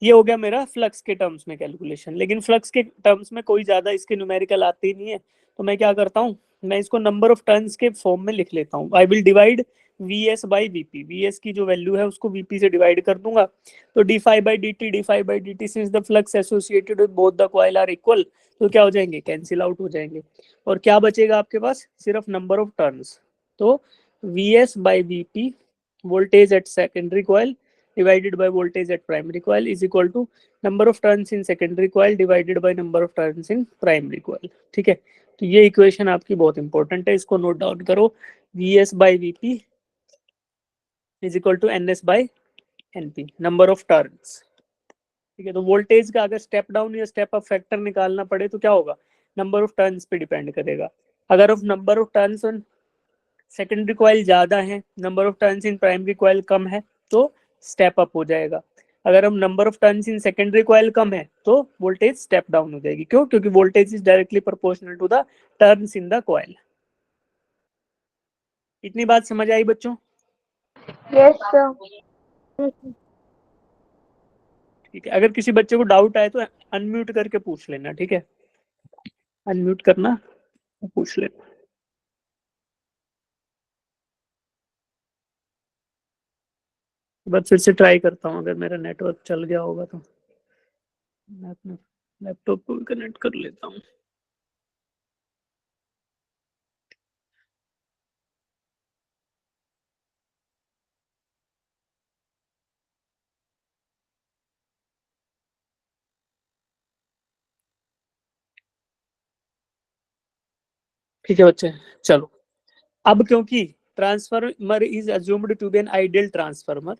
ये हो गया मेरा फ्लक्स के टर्म्स में कैलकुलेशन। लेकिन फ्लक्स के टर्म्स में कोई ज्यादा इसके न्यूमेरिकल आते ही नहीं है, तो मैं क्या करता हूँ, मैं इसको नंबर ऑफ टर्न्स के फॉर्म में लिख लेता हूँ। I will divide VS by VP, VS की जो वैल्यू है उसको वीपी से डिवाइड कर दूंगा, तो d phi by d t, since the flux associated with both the coil are equal, तो क्या हो जाएंगे, कैंसिल आउट हो जाएंगे, और क्या बचेगा आपके पास, सिर्फ नंबर ऑफ टर्न्स। तो VS by VP voltage at secondary coil divided by voltage at primary coil is equal to number of turns in secondary coil divided by number of turns in primary coil, ठीक है। तो ये equation आपकी बहुत important है, इसको note down करो, Vs by Vp is equal to Ns by Np, number of turns, ठीक है। तो वोल्टेज का अगर स्टेप डाउन या स्टेप अप फैक्टर निकालना पड़े तो क्या होगा, नंबर ऑफ टर्न्स पे डिपेंड करेगा। अगर of number of turns on secondary coil ज्यादा है, number of turns in primary coil कम है, तो स्टेप अप हो जाएगा। अगर हम number of turns in secondary coil कम है तो वोल्टेज स्टेप डाउन हो जाएगी। क्यों, क्योंकि voltage is directly proportional to the turns in the coil. इतनी बात समझ आई बच्चों? Yes sir. ठीक है, अगर किसी बच्चे को डाउट आए तो अनम्यूट करके पूछ लेना, ठीक है, अनम्यूट करना पूछ लेना। बस फिर से ट्राई करता हूँ, अगर मेरा नेटवर्क चल गया होगा तो मैं अपने लैपटॉप को कनेक्ट कर लेता हूँ। ठीक है बच्चे, चलो। अब क्योंकि transformer is assumed to be an ideal transformer,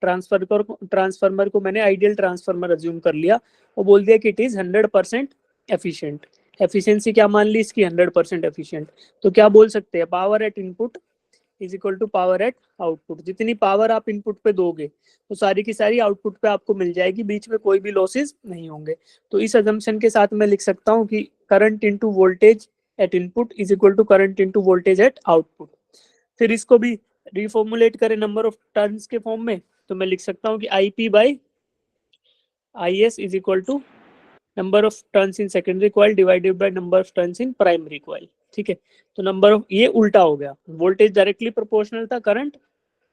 transformer को मैंने आइडियल ट्रांसफार्मर अज्यूम कर लिया, वो बोल दिया कि इट इज 100% एफिशिएंट। एफिशिएंसी क्या मान ली इसकी, 100% एफिशिएंट। तो क्या बोल सकते हैं, power at input is equal to power at output. जितनी पावर आप इनपुट पे दोगे तो सारी की सारी आउटपुट पे आपको मिल जाएगी, बीच में कोई भी लॉसेस नहीं होंगे। तो इस अजम्पशन के साथ मैं लिख सकता हूँ कि current into voltage at input is equal to current into voltage at output. फिर इसको भी रिफॉर्मुलेट करें नंबर ऑफ टर्न्स के फॉर्म में, तो मैं लिख सकता हूँ कि IP by IS is equal to number of turns in secondary coil divided by number of turns in primary coil, ठीक है। तो नंबर ऑफ, ये उल्टा हो गया, वोल्टेज डायरेक्टली प्रोपोर्शनल था, करंट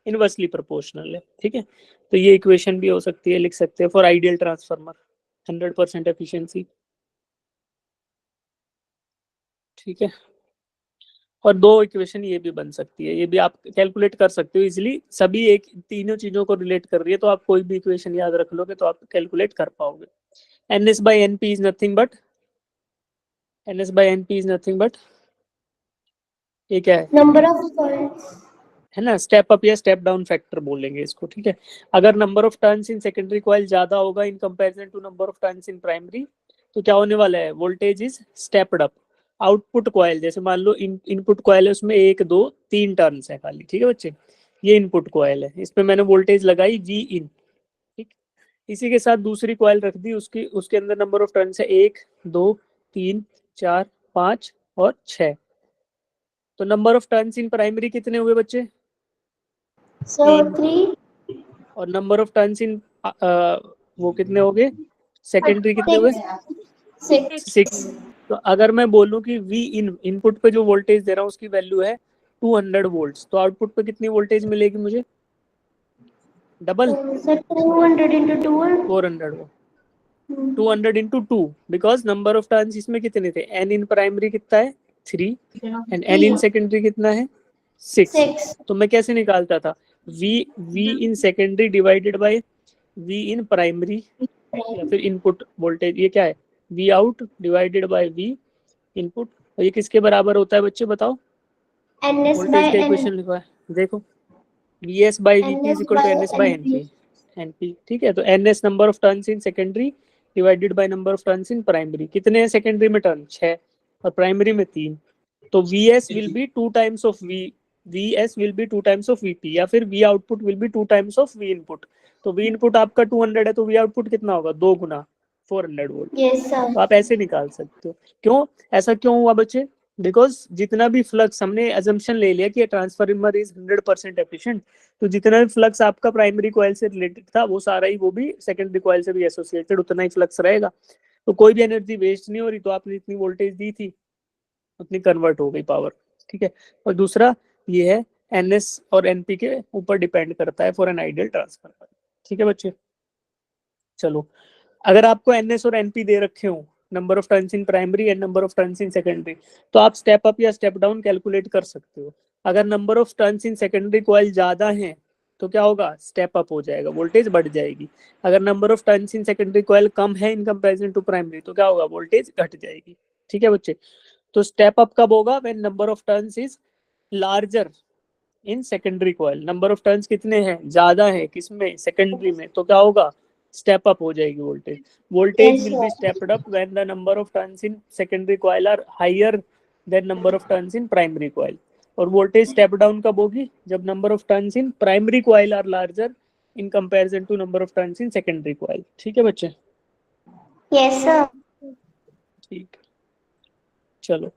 इनवर्सली प्रोपोर्शनल है, ठीक है। तो ये इक्वेशन भी हो सकती है, लिख सकते हैं फॉर आइडियल ट्रांसफार्मर 100% एफिशिएंसी, ठीक है। और दो इक्वेशन ये भी बन सकती है, ये भी आप कैलकुलेट कर सकते हो इजीली, सभी एक तीनों चीजों को रिलेट कर रही है, तो आप कोई भी इक्वेशन याद रख लोगे तो आप कैलकुलेट कर पाओगे। ns by np is nothing but, ns by np is nothing but, ये क्या है, नंबर ऑफ कॉइल्स है ना, स्टेप अप या स्टेप डाउन फैक्टर बोलेंगे इसको, ठीक है। अगर number of turns in secondary coil ज्यादा होगा in comparison to number of turns in primary, तो क्या होने वाला है, voltage is stepped up. Output coil, जैसे मान लो इनपुट कॉइल है, उसमें 1 2 3 टर्न्स है खाली, ठीक है बच्चे, ये इनपुट कॉइल है, इसमें मैंने वोल्टेज लगाई वी इन, ठीक। इसी के साथ दूसरी कॉइल रख दी, उसकी उसके अंदर नंबर ऑफ टर्न्स है 1 2 3 4 5 और 6। तो number of turns in primary कितने हुए बच्चे, सो 3 और नंबर ऑफ टर्न्स इन वो कितने हो गए, सेकेंडरी कितने हुए, 6। तो अगर मैं बोलूं कि वी इन, इनपुट पे जो वोल्टेज दे रहा हूँ उसकी वैल्यू है 200 वोल्ट्स, तो आउटपुट पे कितनी वोल्टेज मिलेगी मुझे, double 200 into 2 400, 200 into 2, because number of turns इसमें कितने थे, n इन प्राइमरी कितना है 3 एंड n इन सेकेंडरी कितना है 6। 6 तो मैं कैसे निकालता था, v in secondary divided by v in primary, या फिर इनपुट वोल्टेज, ये क्या है v out divided by v input, और ये किसके बराबर होता है बच्चे बताओ, ns वोल्टेज by का n इक्वेशन लिखा है देखो, vs by vp is equal to ns by np, ठीक है। तो ns number of turns in secondary divided by number of turns in primary, कितने हैं सेकेंडरी में टर्न 6 और प्राइमरी में 3, तो vs will be 2 times of vs will be 2 times of vp, या फिर v output will be 2 times of v input. तो v input आपका 200 है, तो v आउटपुट कितना होगा, 2 गुना 400 वोल्ट। yes sir तो आप ऐसे निकाल सकते हो। क्यों ऐसा क्यों हुआ बच्चे, बिकॉज जितना भी फ्लक्स, हमने एजम्पशन ले लिया कि ट्रांसफार्मर इज 100% एफिशिएंट, तो जितना भी फ्लक्स आपका प्राइमरी कॉइल से रिलेटेड था वो सारा ही वो भी सेकेंडरी कॉइल से भी एसोसिएटेड, उतना ही फ्लक्स रहेगा, तो कोई भी एनर्जी वेस्ट नहीं हो रही, तो आपने जितनी वोल्टेज दी थी उतनी कन्वर्ट हो गई पावर, ठीक है। और दूसरा ये है एनएस और एनपी के ऊपर डिपेंड करता है फॉर एन आइडियल ट्रांसफार्मर, ठीक है बच्चे। चलो, अगर आपको एनएस और एनपी दे रखे हो, number of turns in primary and number of turns in secondary, तो आप स्टेप अप या स्टेप डाउन कैलकुलेट कर सकते हो। अगर number of turns in secondary coil ज्यादा है तो क्या होगा, स्टेप अप हो जाएगा, वोल्टेज बढ़ जाएगी। अगर number of turns in secondary coil कम है इन कंपैरिजन टू प्राइमरी, तो क्या होगा, वोल्टेज घट जाएगी, ठीक है बच्चे। तो स्टेप अप कब होगा, when number of turns is larger in secondary coil, number of turns कितने हैं, ज्यादा है किसमें, सेकेंडरी में, तो क्या होगा, स्टेप अप हो जाएगी voltage. Voltage will be stepped up when the number of turns in secondary coil are higher than number of turns in primary coil. और वोल्टेज स्टेप डाउन कब होगी, जब number of turns in primary coil are larger in comparison to number of turns in secondary coil, ठीक है बच्चे। yes sir ठीक, चलो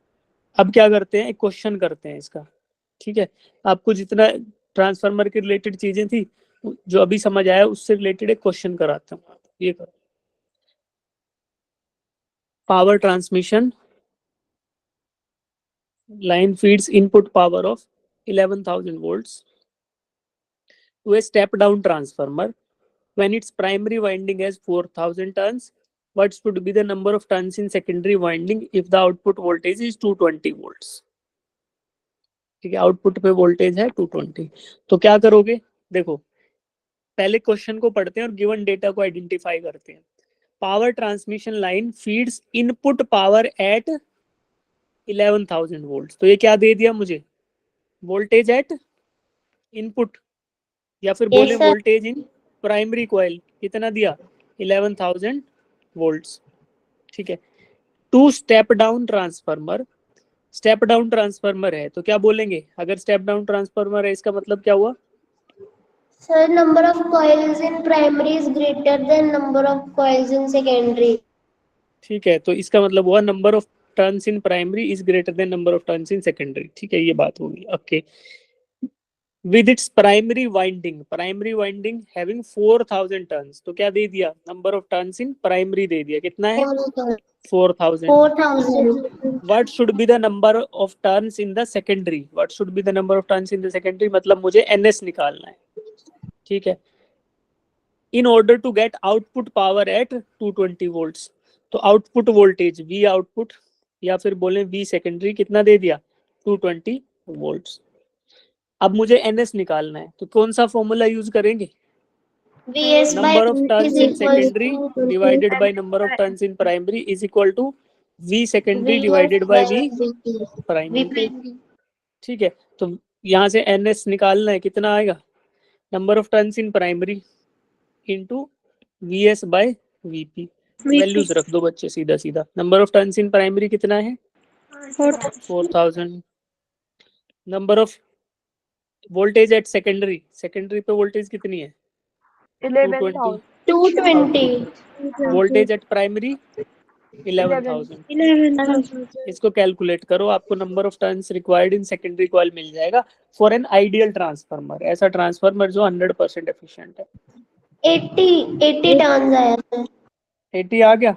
अब क्या करते हैं, एक क्वेश्चन करते हैं इसका, ठीक है। आपको जितना ट्रांसफार्मर के रिलेटेड चीजें थी जो अभी समझ आया, उससे रिलेटेड एक क्वेश्चन कराता हूँ, ये करो। Power transmission line feeds input power of 11,000 volts to a step down transformer when its primary winding has 4,000 turns. What should be the number of turns in secondary winding if the output voltage is 220 volts? ठीक है, output पे voltage है 220, तो क्या करोगे, देखो पहले question को पढ़ते हैं और गिवन डेटा को आइडेंटिफाई करते हैं। Power transmission line feeds input power at 11,000 volt, तो ये क्या दे दिया मुझे, वोल्टेज एट इनपुट, या फिर बोले sir. Voltage in primary coil कितना दिया, 11,000 वोल्ट्स, ठीक है। To step down transformer, step down transformer है तो क्या बोलेंगे, अगर स्टेप डाउन ट्रांसफार्मर है इसका मतलब क्या हुआ, sir number of coils in primary is greater than number of coils in secondary ठीक है, तो इसका मतलब हुआ number of turns in primary is greater than number of turns in secondary, ठीक है, ये बात होगी। Okay, with its primary winding having 4,000 turns, तो क्या दे दिया, number of turns in primary दे दिया, कितना है 4,000। 4,000 what should be the number of turns in the secondary, what should be the number of turns in the secondary, मतलब मुझे एनएस निकालना है, ठीक है, in order to get output power at 220 volts. तो आउटपुट वोल्टेज वी आउटपुट या फिर बोले वी सेकेंडरी कितना दे दिया 220 वोल्ट्स। अब मुझे NS निकालना है, तो कौन सा फॉर्मूला यूज करेंगे? Vs by number of V turns is in equals secondary to divided by number of turns in primary is equal to V secondary Vs divided by by V Vp. Primary. Vp. ठीक है, तो यहाँ से NS निकालना है, कितना आएगा? Number of turns in primary into VS बाय VP। वैल्यूज रख दो बच्चे सीधा सीधा। Number of turns in primary कितना है? 4000। Number of voltage at secondary, secondary पे वोल्टेज कितनी है? 220। 220. Voltage at primary 11,000। इसको कैलकुलेट करो, आपको number of turns required in secondary coil मिल जाएगा फॉर एन आइडियल ट्रांसफार्मर, ऐसा ट्रांसफार्मर जो 100% एफिशिएंट है। 80 टर्न्स आया सर। 80 आ गया?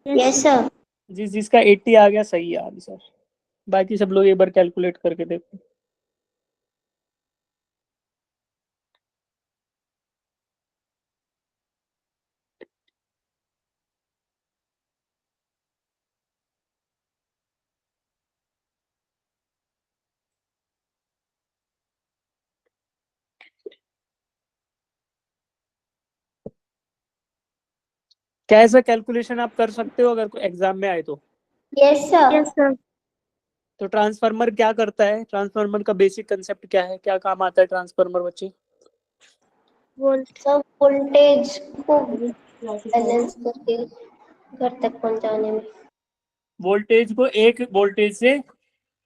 Yes sir. जिसका 80 आ गया सही है आंसर। बाकी सब लोग एक बार कैलकुलेट करके देखो। क्या ऐसा कैलकुलेशन आप कर सकते हो अगर एग्जाम में आए तो? Yes sir. तो ट्रांसफार्मर क्या करता है? ट्रांसफार्मर का बेसिक कंसेप्ट क्या है? क्या काम आता है ट्रांसफार्मर बच्चे? सब वोल्टेज को बैलेंस करके घर तक पहुंचाने में। वोल्टेज को एक वोल्टेज से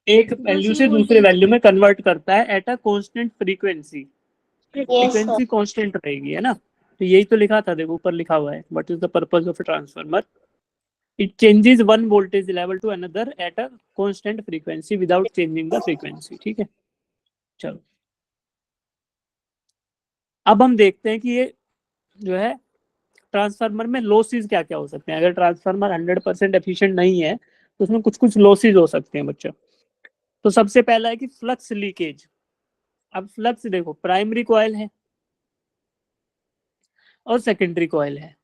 एक वैल्यू से दूसरे वैल्यू में कन्वर्ट करता है eight a constant frequency. Frequency constant रहेगी, है ना? तो यही तो लिखा था, देखो ऊपर लिखा हुआ है, what is the purpose of a transformer? It changes one voltage level to another at a constant frequency without changing the frequency. ठीक है, चलो अब हम देखते हैं कि ये जो है ट्रांसफार्मर में लॉसेस क्या क्या हो सकते हैं। अगर ट्रांसफार्मर 100% एफिशिएंट नहीं है तो उसमें कुछ कुछ लॉसेस हो सकते हैं बच्चों। तो सबसे पहला है कि फ्लक्स लीकेज। अब फ्लक्स देखो, प्राइमरी कॉइल है और सेकेंडरी कॉइल है।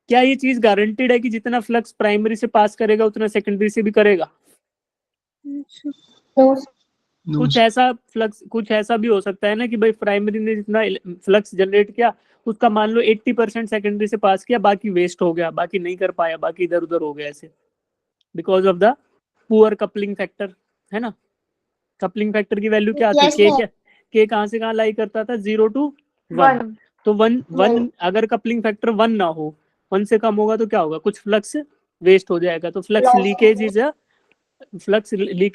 क्या ये चीज गारंटीड है कि जितना फ्लक्स प्राइमरी से पास करेगा उतना सेकेंडरी से भी करेगा? कुछ ऐसा भी हो सकता है ना कि भाई प्राइमरी ने जितना फ्लक्स जनरेट किया उसका मान लो 80% सेकेंडरी से पास किया, बाकी वेस्ट हो गया, बाकी नहीं कर पाया, बाकी इधर उधर हो गया ऐसे, because of the poor coupling factor, है ना? कपलिंग फैक्टर की वैल्यू क्या आती है? के कहां से कहां लाई करता था? 0 to 1। तो वन अगर कपलिंग फैक्टर 1 ना हो, 1 से कम होगा तो क्या होगा? कुछ फ्लक्स वेस्ट हो जाएगा। तो flux leakage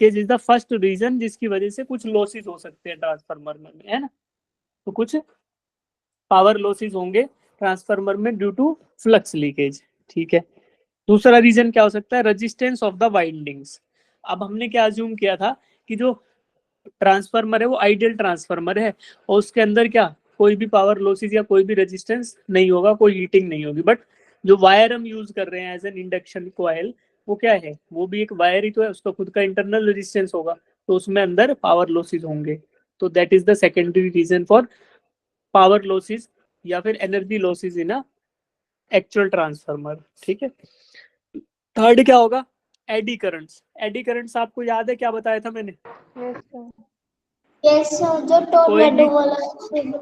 is the first reason जिसकी वजह से कुछ लॉसेस हो सकते हैं ट्रांसफार्मर में, है ना? तो कुछ पावर लॉसेस होंगे ट्रांसफार्मर में ड्यू टू फ्लक्स लीकेज। ठीक है, दूसरा रीजन क्या हो सकता है? Resistance of the windings. अब हमने क्या अज्यूम किया था कि जो ट्रांसफार्मर है वो आइडियल ट्रांसफार्मर है और उसके अंदर क्या कोई भी पावर लॉसेस या कोई भी रेजिस्टेंस नहीं होगा, कोई हीटिंग नहीं होगी। बट जो वायर हम यूज कर रहे हैं एज एन इंडक्शन कॉइल, वो क्या है? वो भी एक वायर ही तो है, उसका खुद का इंटरनल रेजिस्टेंस होगा, तो उसमें अंदर पावर लॉसेस होंगे। तो that is the secondary reason for power losses या फिर energy losses in a actual transformer. ठीक है, थर्ड क्या होगा? Eddy currents. एडी करंट्स आपको याद है क्या बताया था मैंने? यस सर, जो टोर्नेडो वाला।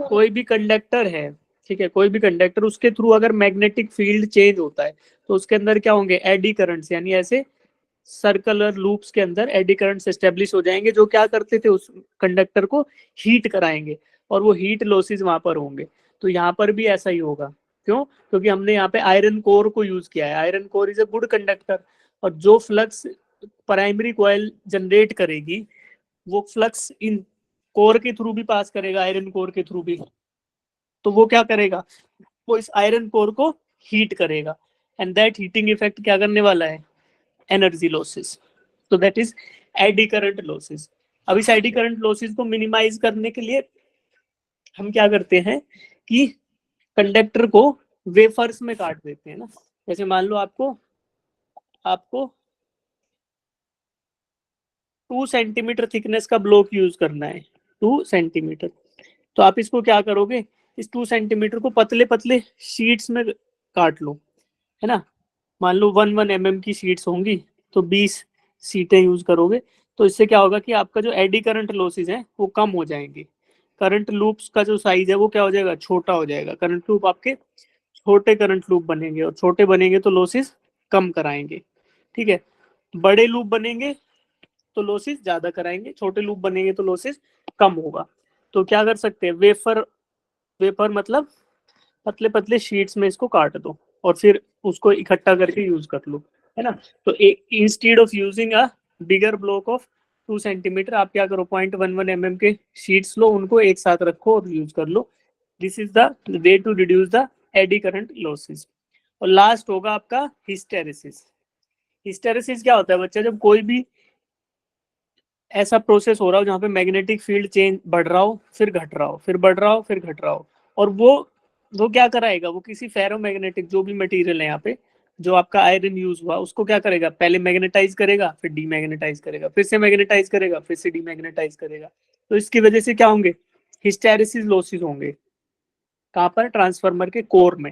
कोई भी कंडक्टर है, ठीक है, कोई भी कंडक्टर, उसके थ्रू अगर मैग्नेटिक फील्ड चेंज होता है तो उसके अंदर क्या होंगे? एडी करंट्स, यानी ऐसे सर्कुलर लूप्स के अंदर एडी करंट्स एस्टेब्लिश हो जाएंगे जो क्या करते थे? उस कंडक्टर को हीट कराएंगे और वो हीट लॉसेस वहां पर होंगे। तो यहाँ पर भी ऐसा ही होगा। क्यों? क्योंकि हमने यहाँ पे आयरन कोर को यूज किया है। Iron core is a good conductor और जो फ्लक्स प्राइमरी कॉइल जनरेट करेगी वो फ्लक्स इन कोर के थ्रू भी पास करेगा, आयरन कोर के थ्रू भी। तो वो क्या करेगा? वो इस आयरन कोर को हीट करेगा एंड दैट हीटिंग इफेक्ट क्या करने वाला है? Energy losses. तो that is eddy current losses. अब इस एडी करंट लॉसेस को मिनिमाइज करने के लिए हम क्या करते हैं कि कंडक्टर को वेफर्स में काट देते हैं ना। जैसे मान लो आपको 2 सेंटीमीटर थिकनेस का ब्लॉक यूज करना है, 2 सेंटीमीटर। तो आप इसको क्या करोगे? इस 2 सेंटीमीटर को पतले पतले शीट्स में काट लो, है ना? मान लो 1 1 mm की शीट्स होंगी तो 20 सीटें यूज करोगे। तो इससे क्या होगा कि आपका जो एडी करंट लॉसेज है वो कम हो जाएंगे। करंट लूप्स का जो साइज है वो क्या हो जाएगा, छोटा हो जाएगा। करंट लूप आपके छोटे करंट लूप बनेंगे, और छोटे बनेंगे तो लॉसेस कम कराएंगे। ठीक है, बड़े लूप बनेंगे तो लॉसेस ज्यादा कराएंगे, छोटे लूप बनेंगे तो लॉसेस कम होगा। तो क्या कर सकते हैं, वेफर, वेफर मतलब पतले पतले शीट्स में इसको काट दो और फिर उसको इकट्ठा करके यूज कर लो, है ना। तो instead of using a bigger block of 2 centimetre, आप क्या करो, 0.11 mm के शीट्स लो, उनको एक साथ रखो और यूज कर लो। This is the way to reduce the eddy current losses. और लास्ट होगा आपका हिस्टेरेसिस। हिस्टेरेसिस क्या होता है बच्चा, जब कोई भी ऐसा प्रोसेस हो रहा हो जहाँ पे मैग्नेटिक फील्ड चेंज बढ़ रहा हो, फिर घट रहा हो, फिर बढ़ रहा हो, फिर घट रहा हो, और वो क्या कराएगा, वो किसी फेरोमैग्नेटिक जो भी मटेरियल है यहाँ पे, जो आपका आयरन यूज हुआ, उसको क्या करेगा, पहले मैग्नेटाइज करेगा, फिर डीमैग्नेटाइज करेगा, फिर से मैग्नेटाइज करेगा, फिर से डीमैग्नेटाइज करेगा। तो इसकी वजह से क्या होंगे, हिस्टैरिसीस लॉसेस होंगे। कहाँ पर, ट्रांसफार्मर के कोर में।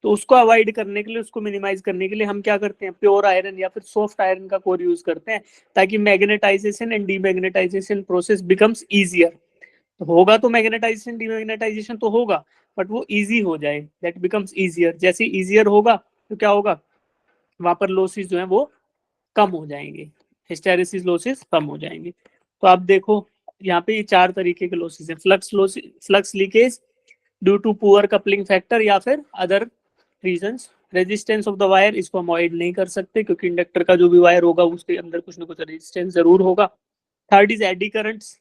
तो उसको अवॉइड करने के लिए, उसको मिनिमाइज करने के लिए हम क्या करते हैं, प्योर आयरन या फिर सॉफ्ट आयरन का कोर यूज करते हैं, ताकि magnetization and demagnetization process becomes easier. तो होगा तो मैग्नेटाइजेशन डीमैग्नेटाइजेशन तो होगा, बट वो इजी हो जाए, दैट बिकम्स इजियर। जैसे इजियर होगा तो क्या होगा, वहां पर लॉसेस जो है वो कम हो जाएंगे, हिस्टेरेसिस लॉसेस कम हो जाएंगे। तो आप देखो यहाँ पे ये 4 तरीके के लॉसेस हैं, flux loss, flux leakage due to poor coupling factor या फिर other reasons. Resistance of the wire, इसको हम अवॉइड नहीं कर सकते क्योंकि इंडक्टर का जो भी वायर होगा उसके अंदर कुछ ना कुछ रेजिस्टेंस जरूर होगा। Third is eddy currents.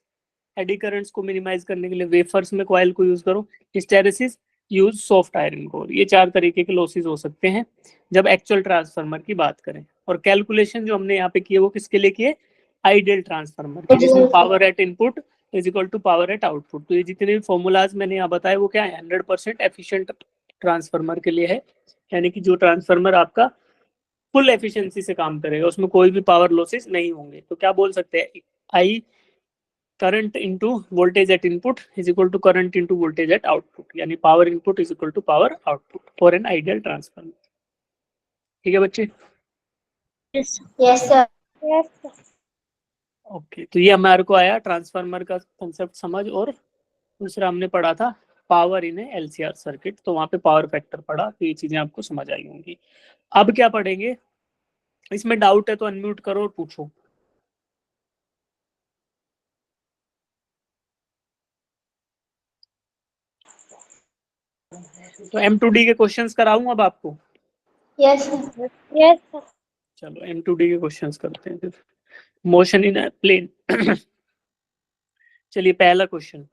Eddy currents को मिनिमाइज करने के लिए वेफर्स में कॉइल को यूज करो। Hysteresis, use soft iron core. ये 4 तरीके के लॉसेस हो सकते हैं जब एक्चुअल ट्रांसफार्मर की बात करें। और कैलकुलेशन जो हमने यहाँ पे किए वो किसके लिए किए, आइडियल ट्रांसफार्मर की, जिसमें power at input is equal to power at output. तो ये जितने भी फॉर्मूलाज मैंने यहाँ बताए वो क्या है, 100% एफिशिएंट ट्रांसफार्मर के लिए है। यानी कि जो ट्रांसफार्मर आपका फुल एफिशिएंसी से काम करेगा, उसमें कोई भी पावर लॉसेस नहीं होंगे। तो क्या बोल सकते हैं, I current into voltage at input is equal to current into voltage at output, यानी power input is equal to power output for an ideal transformer. ठीक है बच्चे, यस सर। ओके। तो ये हमारे को आया ट्रांसफार्मर का कंसेप्ट समझ। और दूसरा हमने पढ़ा था पावर इन एलसीआर सर्किट, तो वहां पे पावर फैक्टर पढ़ा, तो ये चीजें आपको समझ आई होंगी। अब क्या पढ़ेंगे, इसमें डाउट है तो अनम्यूट करो और पूछो। तो M2D के क्वेश्चंस कराऊं अब आपको। Yes sir. Yes sir. चलो M2D के क्वेश्चंस करते हैं फिर। Motion in plane. चलिए पहला क्वेश्चन,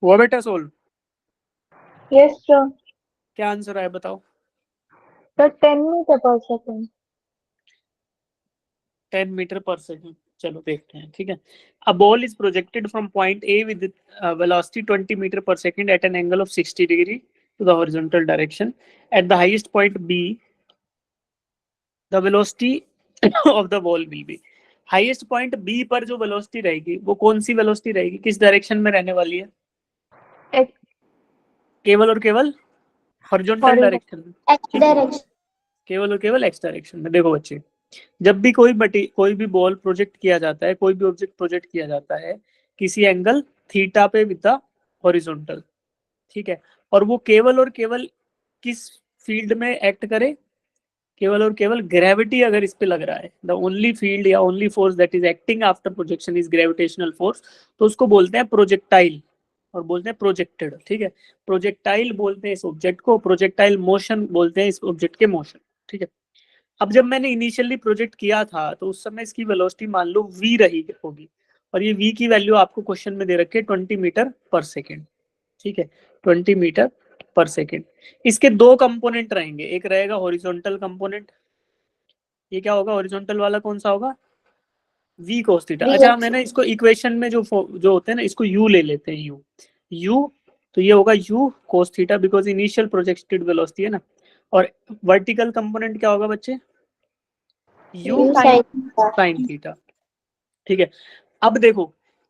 हुआ बेटा सोल्व? Yes, sir. क्या आंसर आया बताओ? Sir, 10 meter per second. 10 metre per second. चलो देखते हैं, ठीक है। A ball is projected from point A with velocity 20 metre per second at an angle of 60 degree to the horizontal direction. At the highest point B the velocity of the ball will be. Highest point B पर जो velocity रहेगी वो कौन सी velocity रहेगी, किस direction में रहने वाली है? X केवल और केवल हॉरिजॉन्टल Horizontal. डायरेक्शन में, X ठीक है, डायरेक्शन। केवल और केवल एक्स डायरेक्शन में। देखो बच्चे, जब भी कोई भी बॉल प्रोजेक्ट किया जाता है, कोई भी ऑब्जेक्ट प्रोजेक्ट किया जाता है किसी एंगल थीटा पे विद द हॉरिजॉन्टल, ठीक है, और वो केवल और केवल किस फील्ड में एक्ट करे? केवल और केवल ग्रेविटी अगर इस पे लग रहा है, द ओनली फील्ड या only force that is acting after projection is gravitational force, तो उसको बोलते हैं प्रोजेक्टाइल और बोलते हैं प्रोजेक्टेड, ठीक है। प्रोजेक्टाइल बोलते हैं इस ऑब्जेक्ट को, प्रोजेक्टाइल मोशन बोलते हैं इस ऑब्जेक्ट के मोशन, ठीक है। अब जब मैंने इनिशियली प्रोजेक्ट किया था तो उस समय इसकी वेलोसिटी मान लो v रही होगी, और ये v की वैल्यू आपको क्वेश्चन में दे रखी है 20 मीटर पर सेकेंड, ठीक है, 20 मीटर पर सेकेंड। इसके दो कंपोनेंट रहेंगे, एक रहेगा हॉरिजॉन्टल कंपोनेंट, ये क्या होगा हॉरिजॉन्टल वाला, कौन सा होगा? v cos theta. अच्छा मैंने इसको इक्वेशन में जो होते हैं ना, इसको u ले लेते हैं, u, तो ये होगा u cos theta because initial projected velocity है ना। और वर्टिकल कंपोनेंट क्या होगा बच्चे? u sin थीटा, ठीक है। अब देखो,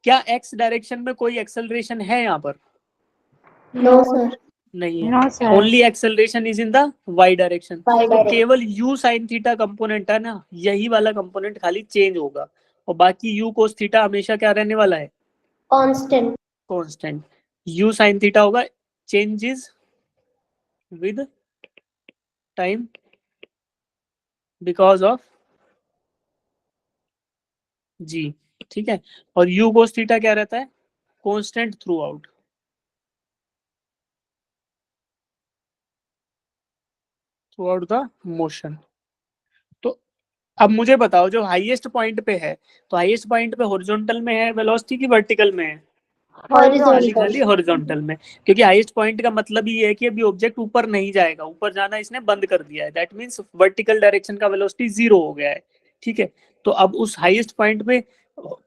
क्या x डायरेक्शन में कोई एक्सेलरेशन है यहाँ पर? No sir. नहीं है। No, sir. Only acceleration is in the y direction. Y तो direction. केवल u sin थीटा कंपोनेंट है ना, यही वाला कंपोनेंट खाली चेंज होगा, और बाकी u cos थीटा हमेशा क्या रहने वाला है? Constant. Constant. u sin theta होगा changes with time because of g, ठीक है। और u cos थीटा क्या रहता है? Constant through out, through out the motion. तो अब मुझे बताओ, जो हाईएस्ट पॉइंट पे है, तो हाईएस्ट पॉइंट पे हॉरिजॉन्टल में है वेलोसिटी की वर्टिकल में है? खाली हॉरिजॉन्टल। खाली हॉरिजॉन्टल में, क्योंकि हाईएस्ट पॉइंट का मतलब ही है कि अभी ऑब्जेक्ट ऊपर नहीं जाएगा, ऊपर जाना इसने बंद कर दिया है, दैट मींस वर्टिकल डायरेक्शन का वेलोसिटी 0 हो गया है, ठीक है। तो अब उस हाईएस्ट पॉइंट पे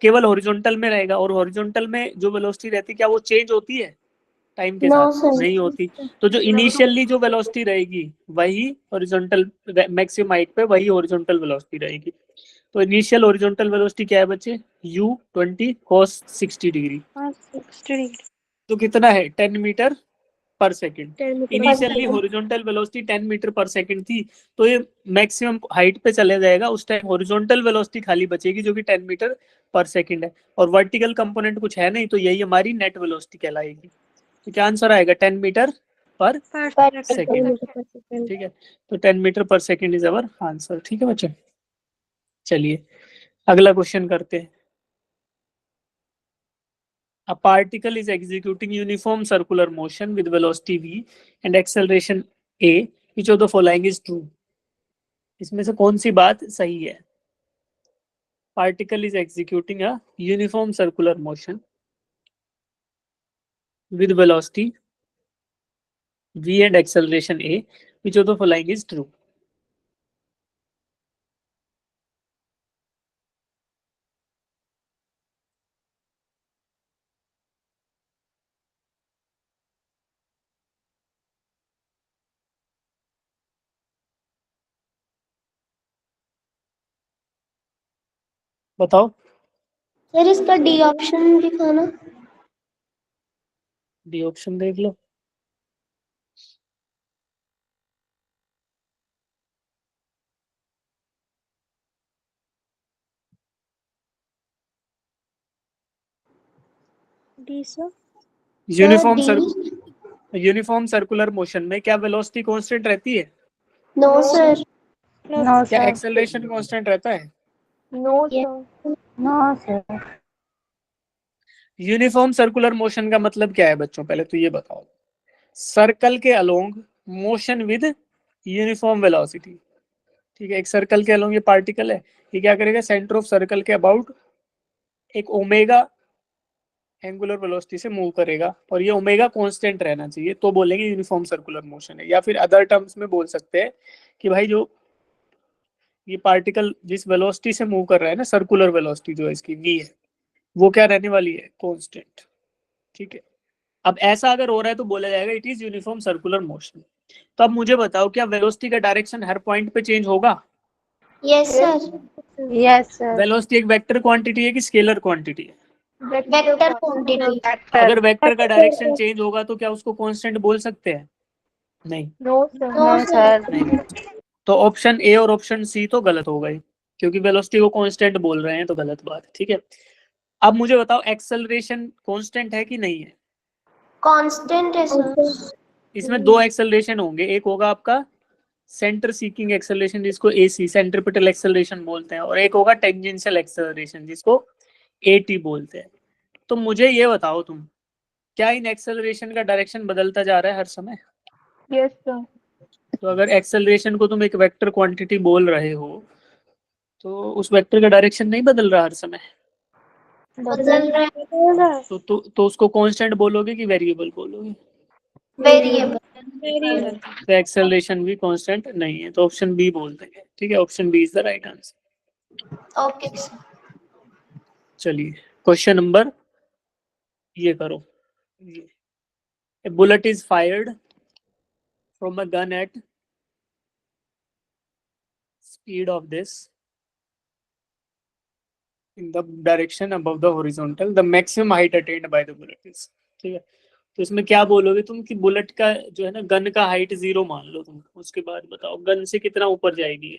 केवल हॉरिजॉन्टल में रहेगा, और हॉरिजॉन्टल में जो वेलोसिटी रहती है क्या वो चेंज होती है टाइम के नो साथ? सर। नहीं होती। तो जो इनिशियली जो वेलोसिटी रहेगी वही हॉरिजॉन्टल मैक्सिमम हाइट पे वही हॉरिजॉन्टल वेलोसिटी रहेगी। तो इनिशियल हॉरिजॉन्टल वेलोसिटी क्या है बच्चे? u 20 cos 60 डिग्री, 60 तो कितना है? 10 metre per second. 10 meter per initially second. Horizontal velocity 10 metre per second थी, तो ये मैक्सिमम हाइट पे चले जाएगा, उस टाइम हॉरिजॉन्टल वेलोसिटी खाली बचेगी जो कि 10 मीटर पर सेकेंड है, और वर्टिकल कंपोनेंट कुछ है नहीं, तो यही हमारी नेट वेलोसिटी कहलाएगी। तो क्या आंसर आएगा? 10 मीटर पर Per second, meter per second. ठीक है। तो 10 metre per second is our answer, ठीक है बच्चे। चलिए अगला क्वेश्चन करते हैं। A particle is executing uniform circular motion with velocity v and acceleration a. Which of the following is true? इसमें से कौन सी बात सही है? Particle is executing a uniform circular motion with velocity v and acceleration a. Which of the following is true? बताओ। Sir इसका D option दिखाना। D option देख लो। D, sir. Uniform D. Uniform circular motion में क्या velocity constant रहती है? No sir. No, क्या sir. एक्सेलरेशन कांस्टेंट रहता है? No, sir. No, sir. Uniform circular motion का मतलब क्या है बच्चों? पहले तो ये बताओ। सर्कल के along motion with uniform velocity, ठीक है। एक सर्कल के अलोंग ये पार्टिकल है, ये क्या करेगा? सेंटर ऑफ सर्कल के अबाउट एक ओमेगा एंगुलर वेलोसिटी से मूव करेगा और ये ओमेगा कांस्टेंट रहना चाहिए, तो बोलेंगे यूनिफॉर्म सर्कुलर मोशन है। या फिर अदर टर्म्स में बोल सकते हैं कि भाई जो ये पार्टिकल जिस वेलोसिटी से मूव कर रहा है ना, सर्कुलर वेलोसिटी जो है इसकी v है, वो क्या रहने वाली है, कांस्टेंट। ठीक है, अब ऐसा अगर हो रहा है तो बोला जाएगा it is uniform circular motion. तो अब मुझे बताओ, क्या वेलोसिटी का डायरेक्शन हर पॉइंट पे चेंज होगा? Yes sir. Yes, sir. Velocity एक वेक्टर क्वांटिटी है कि स्केलर क्वांटिटी है? Vector quantity. अगर वेक्टर का डायरेक्शन चेंज होगा तो क्या उसको कांस्टेंट बोल सकते हैं? नहीं। No, sir. No sir. नहीं, तो ऑप्शन ए और ऑप्शन सी तो गलत हो गए, क्योंकि वेलोसिटी को कांस्टेंट बोल रहे हैं, तो गलत बात है। ठीक है, अब मुझे बताओ एक्सेलरेशन कांस्टेंट है कि नहीं है? कांस्टेंट है सर। इसमें दो एक्सेलरेशन होंगे, एक होगा आपका सेंटर सीकिंग एक्सेलरेशन जिसको एसी सेंट्रिपिटल एक्सेलरेशन बोलते हैं, और एक होगा टेंजेंशियल एक्सेलरेशन जिसको एटी बोलते हैं। तो मुझे ये बताओ तुम, क्या इन एक्सेलरेशन का डायरेक्शन बदलता जा रहा है हर समय? Yes, sir. तो अगर एक्सेलरेशन को तुम एक वेक्टर क्वांटिटी बोल रहे हो तो उस वेक्टर का डायरेक्शन नहीं बदल रहा हर समय, बदल रहा है। तो उसको कांस्टेंट बोलोगे कि वेरिएबल बोलोगे? वेरिएबल। तो एक्सेलरेशन भी कांस्टेंट नहीं है, तो ऑप्शन बी बोल देंगे। ठीक है, option B is the right answer. Okay sir. चलिए क्वेश्चन नंबर ये करो। A bullet is fired from a gun at speed of this in the direction above the horizontal. The maximum height attained by the bullet is। ठीक है, तो इसमें क्या बोलोगे तुम कि बुलेट का जो है ना, गन का हाइट 0 मान लो तुम, उसके बाद बताओ गन से कितना ऊपर जाएगी।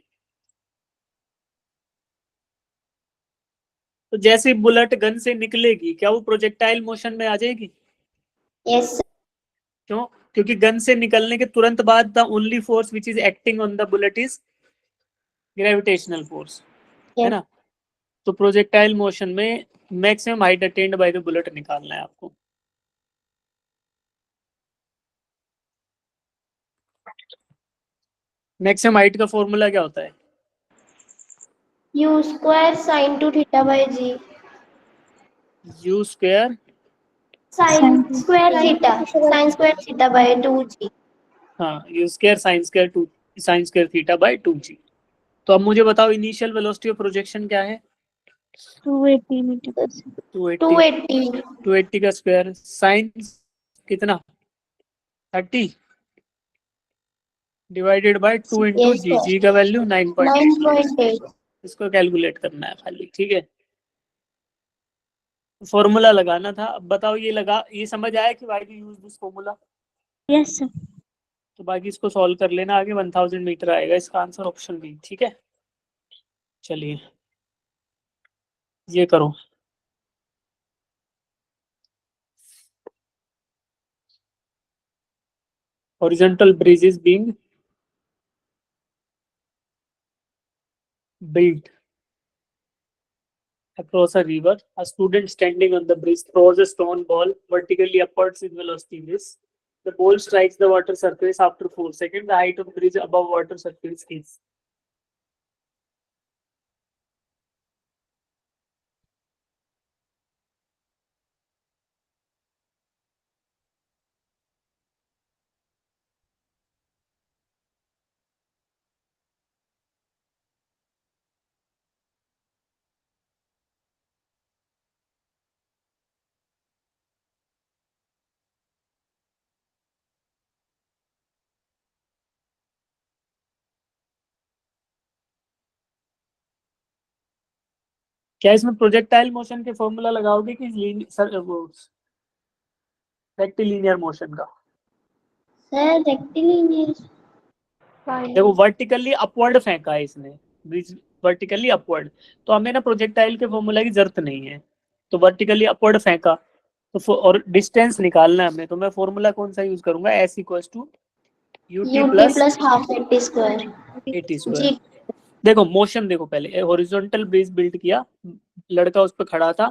तो जैसे बुलेट गन से निकलेगी, क्या वो प्रोजेक्टाइल मोशन में आ जाएगी? Yes sir. क्यों? क्योंकि गन से निकलने के तुरंत बाद the only force which is acting on the bullet is gravitational force, है ना? तो प्रोजेक्टाइल मोशन में maximum height attend by the bullet निकालना है आपको। मैक्सिमम हाइट का फॉर्मूला क्या होता है? U square sine two theta by g. U square, sine square theta by 2g। हाँ, u square sine square theta by 2g। तो अब मुझे बताओ इनिशियल वेलोसिटी ऑफ प्रोजेक्शन क्या है? 280 मीटर पर सेकंड। 280 का स्क्वायर साइन कितना, 30 डिवाइडेड बाय 2 इंटू जी। जी का वैल्यू 9.8। इसको कैलकुलेट करना है खाली। ठीक है, फॉर्मूला लगाना था। अब बताओ ये समझ आया कि why use this formula? Yes sir. तो बाकी इसको सॉल्व कर लेना, आगे 1000 मीटर आएगा। इसका आंसर ऑप्शन बी। ठीक है, चलिए ये करो। Horizontal bridge is being built across a river. A student standing on the bridge throws a stone ball vertically upwards with velocity this. The ball strikes the water surface after 4 seconds. The height of the bridge above water surface is। क्या इसमें projectile motion के formula लगाओगे कि rectilinear motion का? Sir rectilinear. देखो vertically upward फेंका है इसने, ब्रिज वर्टिकली अपवर्ड, तो हमें ना प्रोजेक्टाइल के फॉर्मूला की जरूरत नहीं है। तो वर्टिकली अपवर्ड फेंका तो और डिस्टेंस निकालना है हमें, तो मैं फॉर्मूला कौन सा यूज करूंगा? S equals to UT plus half AT square. AT square. देखो मोशन देखो, पहले हॉरिजॉन्टल ब्रिज बिल्ड किया, लड़का उस पर खड़ा था,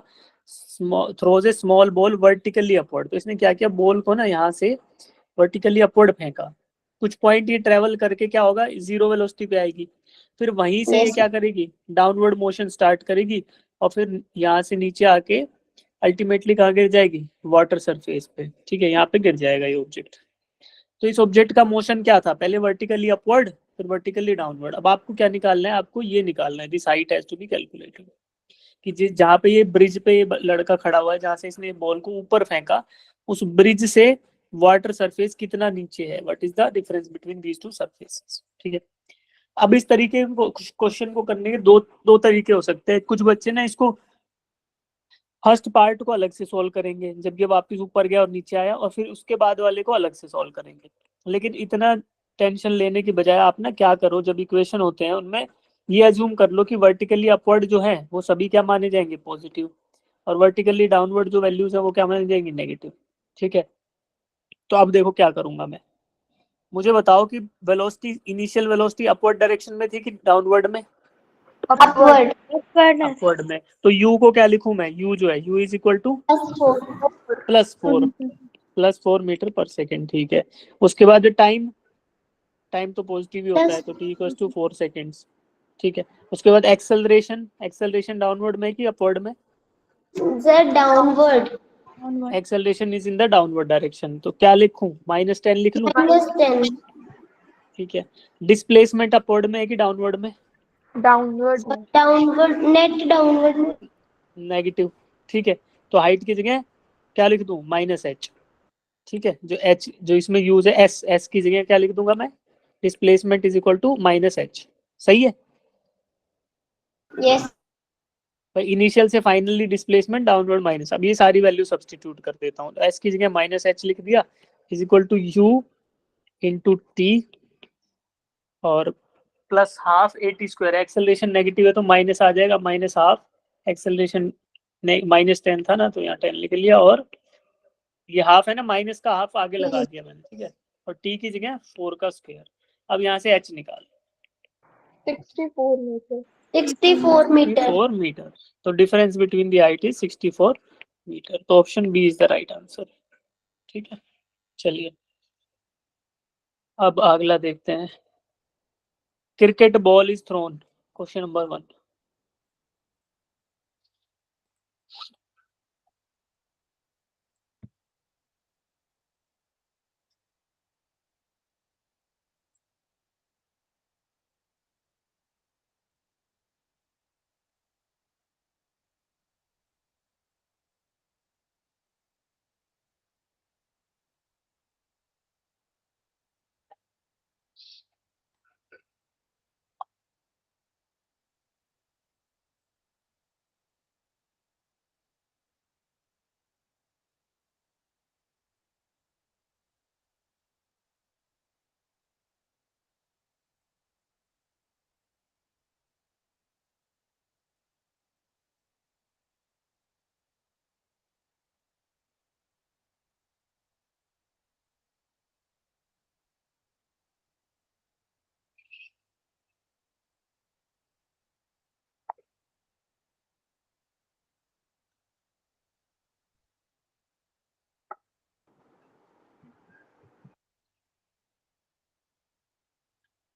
थ्रोज ए स्मॉल बॉल वर्टिकली अपवर्ड। तो इसने क्या किया, बॉल को ना यहाँ से वर्टिकली अपवर्ड फेंका। कुछ पॉइंट ये ट्रेवल करके क्या होगा, 0 वेलोसिटी पे आएगी। फिर वहीं से ये क्या करेगी, डाउनवर्ड मोशन स्टार्ट करेगी और फिर यहाँ से नीचे आके अल्टीमेटली कहाँ गिर जाएगी, वाटर सरफेस पे, ठीक है, यहाँ पे गिर जाएगा ये ऑब्जेक्ट। तो इस ऑब्जेक्ट का मोशन क्या था, पहले वर्टिकली अपवर्ड फिर वर्टिकली डाउनवर्ड। अब आपको क्या निकालना है, आपको ये निकालना है, this height has to be calculated, कि जिस जहाँ पे ये ब्रिज पे ये लड़का खड़ा हुआ है, जहाँ से इसने बॉल को ऊपर फेंका, उस ब्रिज से वाटर सरफेस कितना नीचे है, what is the difference between these two surfaces, ठीक है। अब इस तरीके क्वेश्चन को करने के दो तरीके हो सकते हैं। कुछ बच्चे ना इसको फर्स्ट पार्ट को अलग से सॉल्व करेंगे, जब ये वापस ऊपर गया और नीचे आया, और फिर उसके बाद वाले को अलग से सॉल्व करेंगे। लेकिन इतना टेंशन लेने की बजाय आप ना क्या करो, जब इक्वेशन होते हैं उनमें ये अज्यूम कर लो कि वर्टिकली अपवर्ड जो है वो सभी क्या माने जाएंगे, पॉजिटिव, और वर्टिकली डाउनवर्ड जो वैल्यूज है वो क्या माने जाएंगे, नेगेटिव, ठीक है। तो अब देखो क्या करूंगा मैं, मुझे बताओ कि velocity, initial velocity upward direction में थी कि डाउनवर्ड में, अपवर्ड अपवर्ड में। तो u को क्या लिखूं मैं, u जो है u is equal to +4 meter per second, ठीक है। उसके बाद टाइम तो पॉजिटिव ही होता है, तो t इक्वल टू 4 सेकेंड्स, ठीक है। उसके बाद एक्सेलरेशन डाउनवर्ड में कि अपवर्ड में, downward, acceleration is in the downward direction, तो क्या लिखूं, -10 लिख लूं, -10, ठीक है। डिस्प्लेसमेंट अपवर्ड में है कि डाउनवर्ड में, डाउनवर्ड, नेट डाउनवर्ड, नेगेटिव, ठीक है। तो हाइट की जगह क्या लिख दूं, -h, ठीक है। जो h जो इसमें यूज है, s की जगह क्या लिख दूंगा मैं, displacement is equal to -h, सही है। यस इनिशियल से फाइनली डिस्प्लेसमेंट डाउनवर्ड माइनस, अब ये सारी वैल्यू सब्स्टिट्यूट कर देता हूँ, तो s की जगह -h लिख दिया, is equal to u into T और plus half AT²। Acceleration negative है तो माइनस आ जाएगा, -12, एक्सेलरेशन -10 था ना, तो यहाँ 10 लिख लिया, और ये हाफ है ना, माइनस का हाफ आगे लगा दिया मैंने, ठीक है। और t की जगह 4 का स्क्वायर। अब यहाँ से h निकाल, 64 मीटर, 4 मीटर, तो difference between the height is 64 metre, तो option B is the right answer, ठीक है। चलिए अब अगला देखते हैं, cricket ball is thrown, question number 1।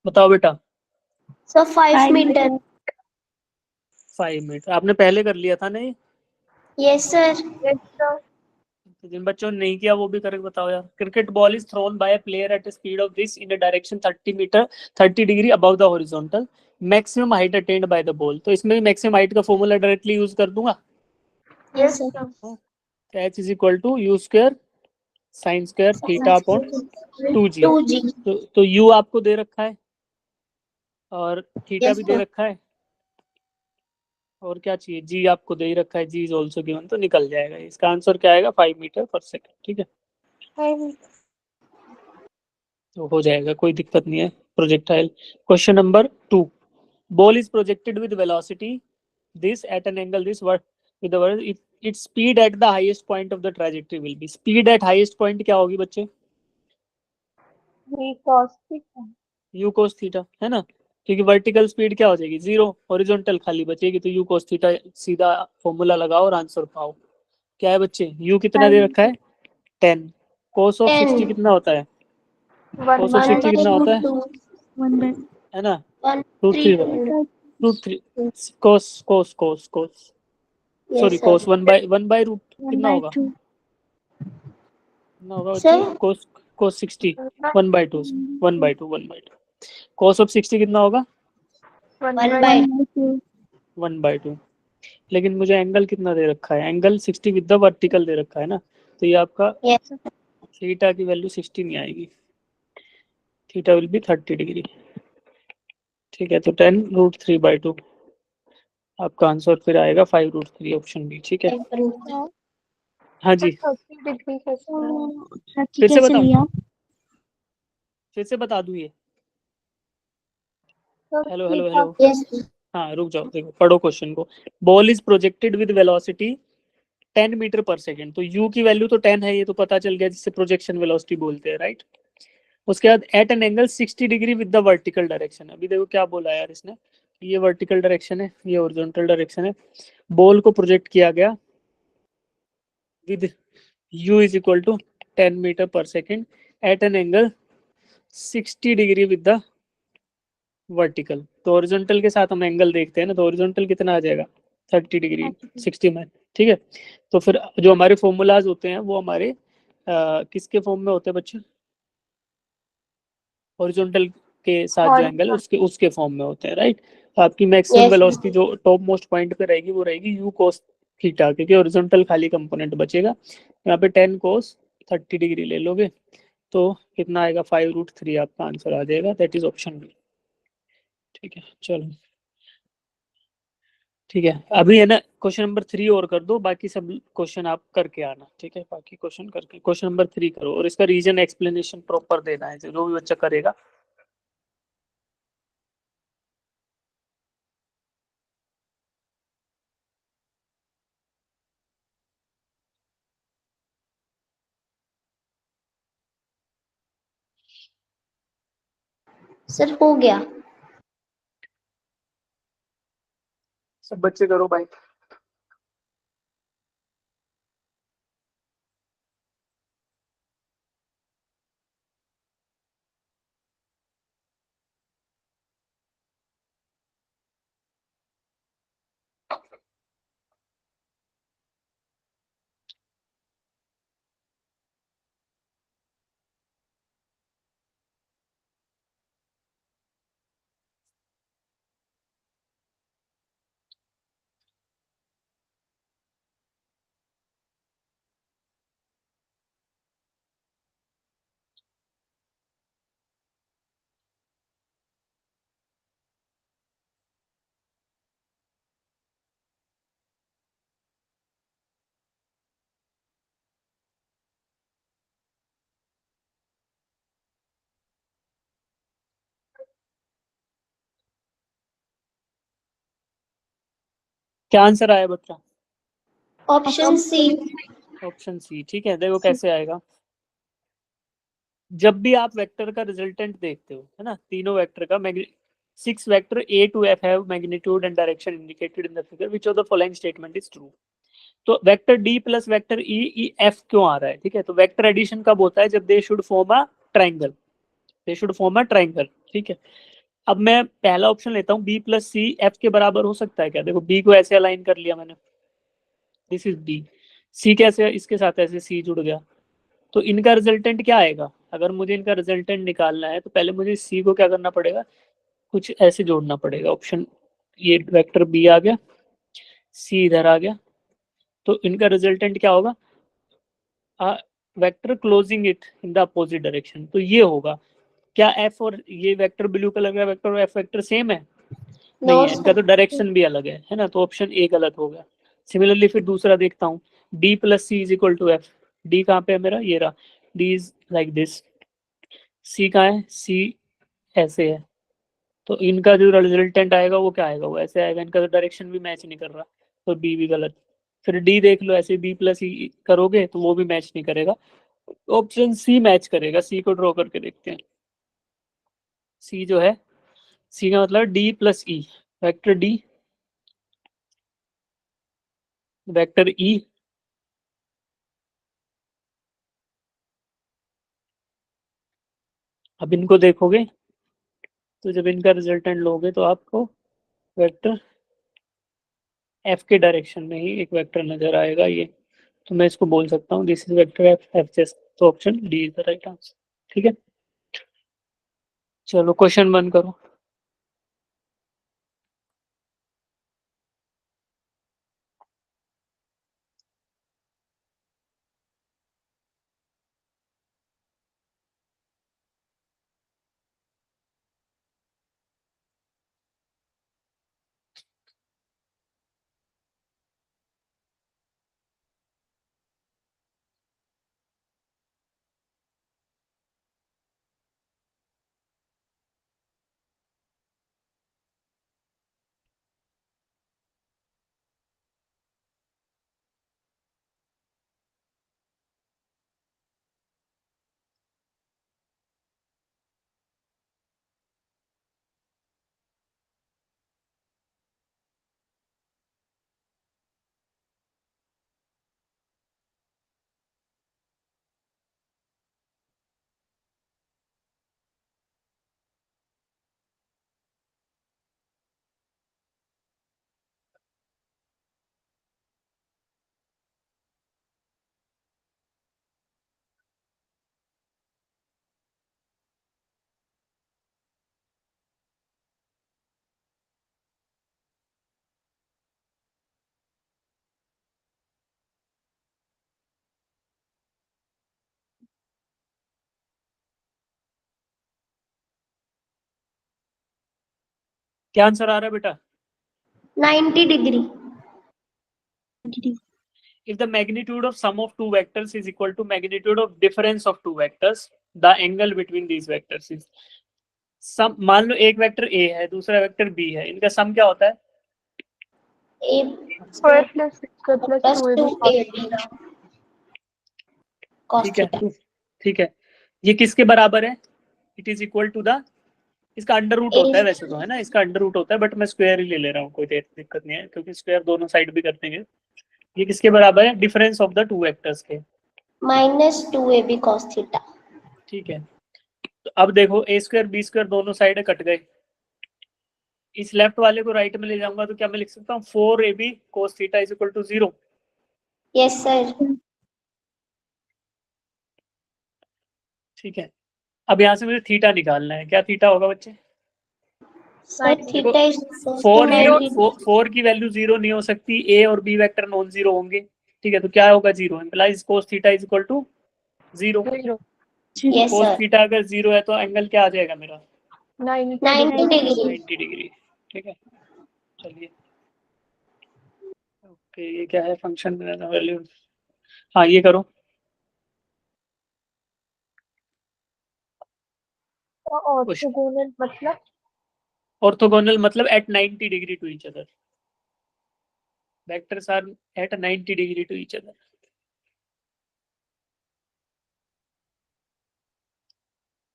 बताओ बेटा, सो 5 मीटर, 5 मीटर आपने पहले कर लिया था नहीं, यस सर, जिन बच्चों ने नहीं किया वो भी करके बताओ यार। Cricket ball is thrown by a player at speed of this in a direction 30 degree above the horizontal, maximum height attend by the ball. तो इसमें भी मैक्सिमम हाइट का फॉर्मूला डायरेक्टली यूज कर दूंगा, yes sir, h is equal to u square sine square theta upon 2g। 2g, तो u आपको दे रखा है और थीटा Yes, भी दे sir. रखा है, और क्या चाहिए, g आपको दे ही रखा है, g इज ऑल्सो गिवन, तो निकल जाएगा। इसका आंसर क्या आएगा, 5 मीटर पर सेकेंड, ठीक है। तो हो जाएगा, कोई दिक्कत नहीं है। Projectile, question number 2, ball is projected with velocity this at an angle this what with the word its speed at the highest point of the trajectory will be, speed at highest point क्या होगी बच्चे, u cos theta, है ना, क्योंकि vertical speed क्या हो जाएगी 0, horizontal खाली बचेगी, तो u cos थीटा सीधा फॉर्मूला लगाओ और आंसर पाओ। क्या है बच्चे, u कितना दे रखा है 10, cos of 10, 60 कितना होता है, cos of 60 कितना होता है, 1/2 है ना, 1 √3 3 √3 cos sorry Yes, sir. cos 1 by root कितना होगा? 1/2. कितना होगा Sir? बच्चे? cos 60 1/2 cos ऑफ 60 कितना होगा? 1/2. 1/2। लेकिन मुझे एंगल कितना दे रखा है? एंगल 60 विद द वर्टिकल दे रखा है ना, तो ये आपका Yes. थीटा की वैल्यू 60 नहीं आएगी, थीटा विल बी 30 डिग्री। ठीक है, तो 10√3/2 आपका आंसर फिर आएगा 5√3, ऑप्शन बी। ठीक है, हाँ जी, 30 डिग्री कैसे? फिर से कैसे बताऊं? लिया? फिर से बता दूं ये? Hello hello hello, Yes. हाँ रुक जाओ, देखो पढ़ो क्वेश्चन को। Ball is projected with velocity 10 metre per second, तो u की वैल्यू तो 10 है, ये तो पता चल गया, जिससे प्रोजेक्शन वेलोसिटी बोलते हैं, राइट। उसके बाद at an angle 60 degree with the vertical direction. अभी देखो क्या बोला यार इसने, ये वर्टिकल डायरेक्शन है, ये हॉरिजॉन्टल डायरेक्शन है। बॉल को प्रोजेक्ट किया गया with u is equal to 10 metre per second at an angle 60 degree with the vertical. तो हॉरिजॉन्टल के साथ हम एंगल देखते हैं ना, तो हॉरिजॉन्टल कितना आ जाएगा? 30 डिग्री 60 में। ठीक है, तो फिर जो हमारे फॉर्मूलाज होते हैं वो हमारे किसके फॉर्म में होते हैं बच्चे? हॉरिजॉन्टल के साथ जो एंगल है उसके उसके फॉर्म में होते हैं, राइट। तो आपकी मैक्सिमम Yes. वेलोसिटी जो टॉप मोस्ट पॉइंट पे रहेगी वो रहेगी यू कोस थीटा, क्योंकि हॉरिजॉन्टल खाली कंपोनेंट बचेगा। यहाँ पे 10 कोस 30 डिग्री ले लोगे तो कितना आएगा? 5√3 आपका आंसर आ जाएगा, दैट इज ऑप्शन बी। ठीक है, चलो ठीक है, अभी है ना क्वेश्चन नंबर 3 और कर दो, बाकी सब क्वेश्चन आप करके आना। ठीक है, बाकी क्वेश्चन करके क्वेश्चन नंबर 3 करो, और इसका रीजन एक्सप्लेनेशन प्रॉपर देना है, जो भी बच्चा करेगा। Sir, हो गया। सब बच्चे करो भाई। क्या आंसर आया बच्चा? Option C. Option C. ठीक है, देखो कैसे आएगा। जब भी आप वेक्टर का रिजल्टेंट देखते हो, है ना, तीनों वेक्टर का 6 vector a to f have magnitude and direction indicated in the figure, which of the following statement is true? तो vector d plus vector e f क्यों आ रहा है? ठीक है, तो वेक्टर एडिशन कब होता है? जब they should form a triangle, they should form a triangle. ठीक है, अब मैं पहला ऑप्शन लेता हूँ, b प्लस सी f के बराबर हो सकता है क्या? देखो b को ऐसे अलाइन कर लिया मैंने, दिस इज b। c कैसे? इसके साथ ऐसे c जुड़ गया, तो इनका रिजल्टेंट क्या आएगा? अगर मुझे इनका रिजल्टेंट निकालना है तो पहले मुझे सी को क्या करना पड़ेगा? कुछ ऐसे जोड़ना पड़ेगा। ऑप्शन ये वेक्टर बी आ गया, सी इधर आ गया, तो इनका रिजल्टेंट क्या होगा? Vector closing it in the opposite direction, तो ये होगा। क्या एफ और ये वेक्टर ब्लू कलर का वेक्टर और एफ वेक्टर सेम है? No, नहीं है, इनका तो sir. डायरेक्शन भी अलग है ना, तो ऑप्शन ए गलत हो गया। सिमिलरली फिर दूसरा देखता हूँ, D plus C is equal to F. D कहाँ पे है मेरा? ये रहा, D is like this. C कहाँ है? सी ऐसे है, तो इनका जो रिजल्टेंट आएगा वो क्या आएगा? वो ऐसे आएगा, इनका तो डायरेक्शन भी मैच नहीं कर रहा, तो बी भी गलत। फिर डी देख लो, ऐसे बी प्लस ई करोगे तो वो भी मैच नहीं करेगा, ऑप्शन सी मैच करेगा। सी को ड्रॉ करके देखते हैं। सी जो है, सी का मतलब डी प्लस ई, वेक्टर डी, वेक्टर ई, अब इनको देखोगे तो जब इनका रिजल्टेंट लोगे तो आपको वेक्टर एफ के डायरेक्शन में ही एक वेक्टर नजर आएगा ये, तो मैं इसको बोल सकता हूँ this is vector F F just, तो option D is the right answer. ठीक है, चलो क्वेश्चन 1 करो। क्या आंसर आ रहा है बेटा? 90 degree. If the magnitude of sum of two vectors is equal to magnitude of difference of two vectors, the angle between these vectors is सम। मान लो एक वेक्टर ए है, दूसरा वेक्टर बी है, इनका सम क्या होता है? A square plus plus 2ab cos ठीक है, थीटा। ठीक है, ये किसके बराबर है? It is equal to the, इसका अंडर रूट होता है वैसे तो, है ना, इसका अंडर रूट होता है, बट मैं स्क्वायर ही ले रहा हूँ, कोई दिक्कत नहीं है, क्योंकि स्क्वायर दोनों साइड भी कर देंगे। ये किसके बराबर है? Difference of the two vectors के, माइनस 2ab cos थीटा। ठीक है। तो अब देखो ए स्क्वायर बी स्क्वायर दोनों साइड कट गए, इस लेफ्ट वाले को राइट में ले जाऊंगा तो क्या मैं लिख सकता हूँ 4ab cos theta is equal to 0। Yes sir. ठीक है, अब यहाँ से मुझे थीटा निकालना है, क्या थीटा होगा बच्चे? सर थीटा इज फोर की वैल्यू 0 नहीं हो सकती, ए और बी वेक्टर नॉन जीरो होंगे, ठीक है, तो क्या होगा 0, implies cos theta is equal to 0। Yes cos sir. Theta अगर 0 है तो एंगल क्या आ जाएगा मेरा? 90 डिग्री। 90 डिग्री। ठीक है, चलिए, ओके, ये क्या है फंक्शन में वैल्यू? हाँ ये करो। ऑर्थोगोनल मतलब? ऑर्थोगोनल मतलब at 90 degree to each other, vectors are at 90 degree to each other.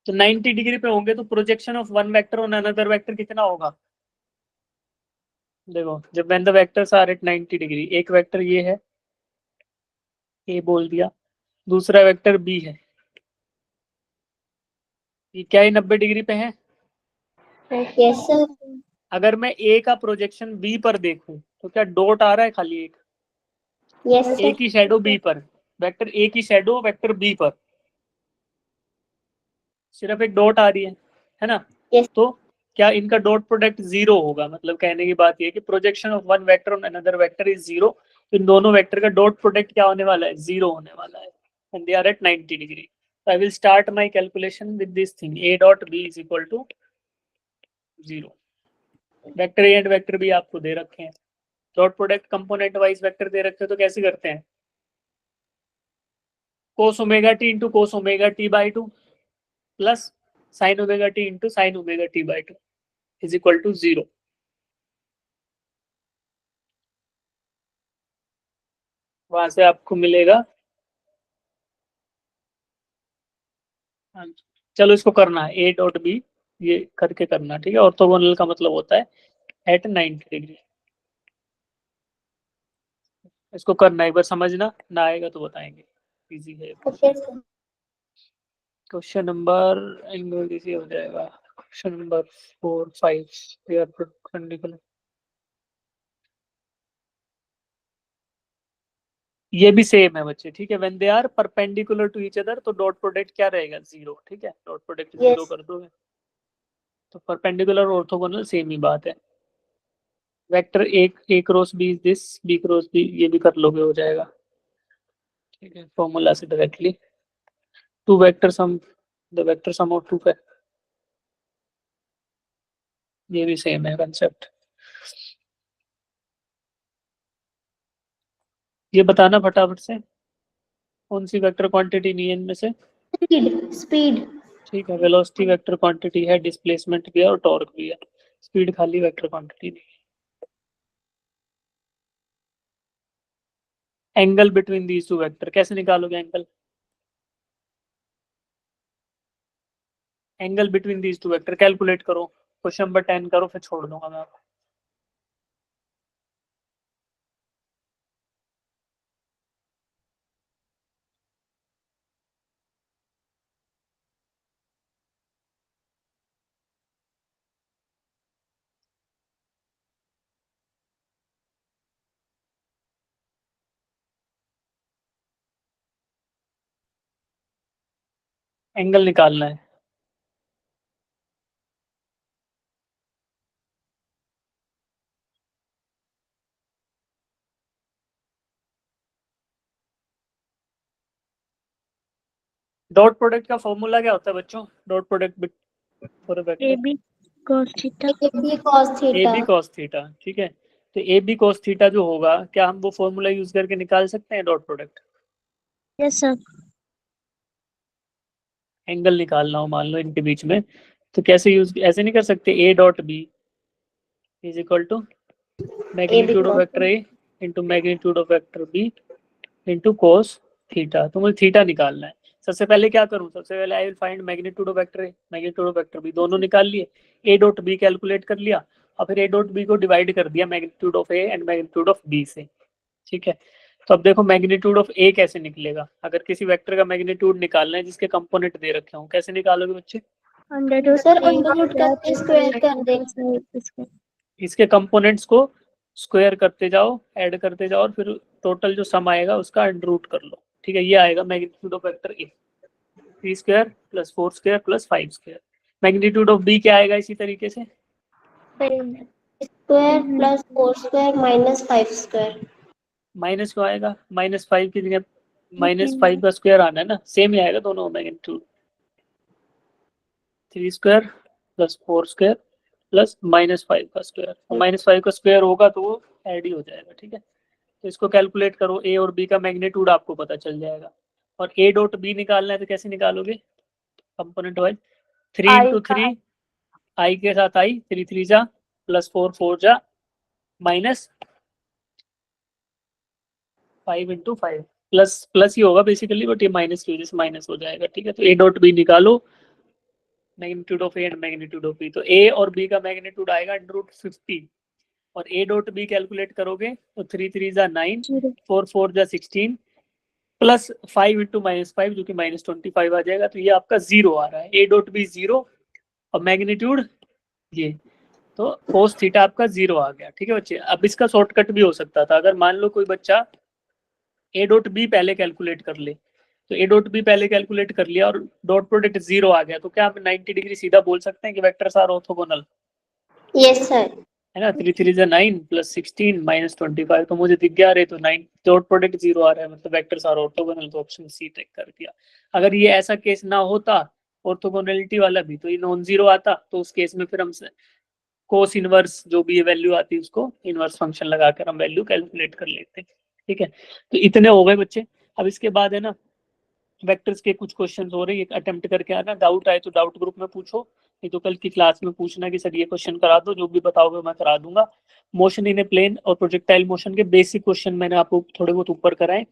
तो 90 डिग्री पे होंगे तो projection of one vector on another vector कितना होगा? देखो, जब when the vectors are at 90 degree, एक वेक्टर ये है, ए बोल दिया, दूसरा वेक्टर बी है, ये क्या है 90 डिग्री पे है? Yes sir. अगर मैं ए का प्रोजेक्शन बी पर देखूं तो क्या डॉट आ रहा है खाली एक? यस ए सर। की शेडो बी पर, वेक्टर ए की शेडो वेक्टर बी पर, सिर्फ एक डॉट आ रही है ना? Yes. तो क्या इनका डॉट प्रोडक्ट 0 होगा? मतलब कहने की बात ये है कि projection of one vector on another vector is 0, तो इन दोनों वेक्टर का डॉट प्रोडक्ट क्या होने वाला है? 0 होने वाला है, and they are at 90 degree. So I will start my calculation with this thing, a dot b is equal to 0। Vector A and vector B आपको दे रखे हैं, dot product component wise vector दे रखे हैं, तो कैसे करते हैं? cos omega T into cos omega T by 2 plus sin omega T into sin omega T by 2 is equal to 0। वहां से आपको मिलेगा, चलो इसको करना है ए डॉट बी, ये करके करना, ठीक है। ऑर्थोगोनल का मतलब होता है एट 90 डिग्री, इसको करना, एक बार समझना, ना आएगा तो बताएंगे, इजी है। Okay sir. Question number easy हो जाएगा, क्वेश्चन नंबर 4 5 परपेंडिकुलर। ये भी सेम है बच्चे, ठीक है। When they are perpendicular to each other तो डॉट प्रोडक्ट क्या रहेगा, 0, ठीक है। Dot product 0 Yes. कर दोगे तो परपेंडिकुलर और ऑर्थोगोनल सेम ही बात है। Vector A cross B is this, B cross B, ये भी कर लोगे हो जाएगा, ठीक है। फॉर्मूला से directly two vector sum, the vector sum of two, ये भी सेम है कंसेप्ट। ये बताना फटाफट से कौन सी वेक्टर क्वांटिटी नहीं है इनमें से। Speed. ठीक है, वेलोसिटी वेक्टर क्वांटिटी है, डिस्प्लेसमेंट भी है और टॉर्क भी है, स्पीड खाली वेक्टर क्वांटिटी नहीं है। Angle between these two vector कैसे निकालोगे angle, angle between these two vector calculate करो, क्वेश्चन नंबर 10 करो, फिर छोड़ दूंगा मैं आपको। एंगल निकालना है। डॉट प्रोडक्ट का फॉर्मूला क्या होता है बच्चों, dot product for a vector, AB cos theta. AB cos A B theta. Cos theta, ठीक है। तो ए बी कॉस थीटा जो होगा, क्या हम वो फॉर्मूला यूज करके निकाल सकते हैं dot product. Yes, sir. Angle निकालना हो मान लो इनके बीच में, तो कैसे यूज, ऐसे नहीं कर सकते, A dot B is equal to magnitude of cos vector A into magnitude of vector B into cos theta. तो मुझे थीटा निकालना है। सबसे पहले क्या करूं, सबसे पहले I will find magnitude of vector A, magnitude of vector B, दोनों निकाल लिए, ए डॉट बी कैलकुलेट कर लिया और फिर ए डॉट बी को डिवाइड कर दिया magnitude of A and magnitude of B से, ठीक है। तो अब देखो मैग्नीट्यूड ऑफ ए कैसे निकलेगा, अगर किसी वेक्टर का मैग्नीट्यूड निकालना है जिसके कंपोनेंट दे रखे हो, कैसे निकालोगे बच्चे। Under root Sir, three under root करके square कर दे. square. इसके कंपोनेंट्स को स्क्वायर करते जाओ, ऐड करते जाओ और फिर टोटल जो सम आएगा उसका अंडर रूट कर लो, ठीक है। ये आएगा magnitude of vector A, 3 square plus 4 square plus 5 square. Magnitude of B क्या आएगा इसी तरीके से, Same. Square plus 4 square minus 5 square. Minus क्यों आएगा, -5 की जगह -5 का स्क्वायर आना है ना, सेम ही आएगा दोनों magnitude. 3 square plus 4 square plus -5 का स्क्वायर, तो -5 का स्क्वायर होगा तो वो ऐड ही हो जाएगा, ठीक है। तो इसको कैलकुलेट करो, ए और बी का मैग्नीट्यूड आपको पता चल जाएगा। और ए डॉट बी निकालना है तो कैसे निकालोगे, कंपोनेंट वाइज, 3 I इंटू 3, आई के साथ आई, 3 3 जा प्लस 4 4 जा माइनस 5 इंटू 5, प्लस प्लस ही होगा बेसिकली, बट ये माइनस की वजह से माइनस हो जाएगा, ठीक है। तो ए डॉट बी निकालो, magnitude of A and magnitude of B, तो ए और बी का मैग्नीट्यूड आएगा √50 और ए डॉट बी कैलकुलेट करोगे तो 3 3 जा 9, 4 4 जा 16 प्लस 5 इंटू -5 जो कि -25 आ जाएगा, तो ये आपका 0 आ रहा है, ए डॉट बी 0 और मैग्नीट्यूड ये, तो कोस थीटा आपका 0 आ गया, ठीक है बच्चे। अब इसका शॉर्टकट भी हो सकता था, अगर मान लो कोई बच्चा ए डॉट बी पहले कैलकुलेट कर ले, तो ए डॉट बी पहले कैलकुलेट कर लिया और डॉट प्रोडक्ट 0 आ गया, तो क्या आप 90 डिग्री सीधा बोल सकते हैं कि vectors are orthogonal, Yes, sir. है ना। 3 3 9 प्लस 16 -25, तो मुझे दिख गया रहे, तो 9 डॉट प्रोडक्ट 0 आ रहा है, मतलब वेक्टर्स आर ऑर्थोगोनल, तो ऑप्शन सी टिक कर दिया। अगर ये ऐसा केस ना होता ऑर्थोगोनलिटी वाला भी, तो ये नॉन जीरो आता, तो उस केस में फिर हम कोस इनवर्स जो भी वैल्यू आती है उसको इनवर्स फंक्शन लगाकर हम वैल्यू कैलकुलेट कर लेते हैं, ठीक है। तो इतने हो गए बच्चे। अब इसके बाद है ना वेक्टर्स के कुछ क्वेश्चन हो रहे हैं, अटेम्प्ट करके आना, डाउट आए तो डाउट ग्रुप में पूछो, नहीं तो कल की क्लास में पूछना कि सर ये क्वेश्चन करा दो, जो भी बताओगे मैं करा दूंगा। मोशन इन ए प्लेन और प्रोजेक्टाइल मोशन के बेसिक क्वेश्चन मैंने आपको थोड़े बहुत ऊपर कराए,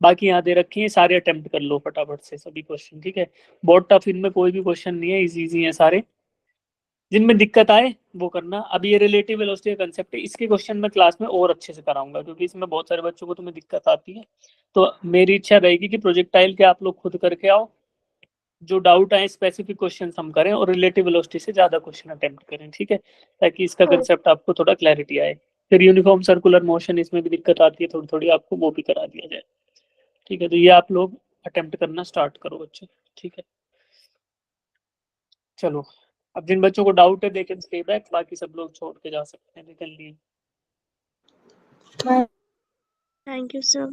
बाकी यहाँ दे रखे हैं, सारे अटेम्प्ट कर लो फटाफट से सभी क्वेश्चन, ठीक है। बहुत टफ इनमें कोई भी क्वेश्चन नहीं है, इजी है सारे, जिनमें दिक्कत आए वो करना। अब ये रिलेटिव वेलोसिटी का कंसेप्ट है, इसके क्वेश्चन मैं क्लास में और अच्छे से कराऊंगा, क्योंकि इसमें बहुत सारे बच्चों को तुम्हें दिक्कत आती है। तो मेरी इच्छा रहेगी कि प्रोजेक्टाइल के आप लोग खुद करके आओ, जो डाउट आए स्पेसिफिक क्वेश्चन हम करें और रिलेटिव वेलोसिटी से ज्यादा क्वेश्चन अटेम्प्ट करें, ठीक है, ताकि इसका कंसेप्ट आपको थोड़ा क्लैरिटी आए। फिर यूनिफॉर्म सर्कुलर मोशन, इसमें भी दिक्कत आती है थोड़ी थोड़ी, आपको वो भी करा दिया जाए। ठीक है, तो ये आप लोग अटेम्प्ट करना स्टार्ट करो बच्चे। ठीक है, चलो अब जिन बच्चों को डाउट है दे कैन स्टे बैक, बाकी सब लोग छोड़ के जा सकते हैं, निकल लिए। Thank you, sir.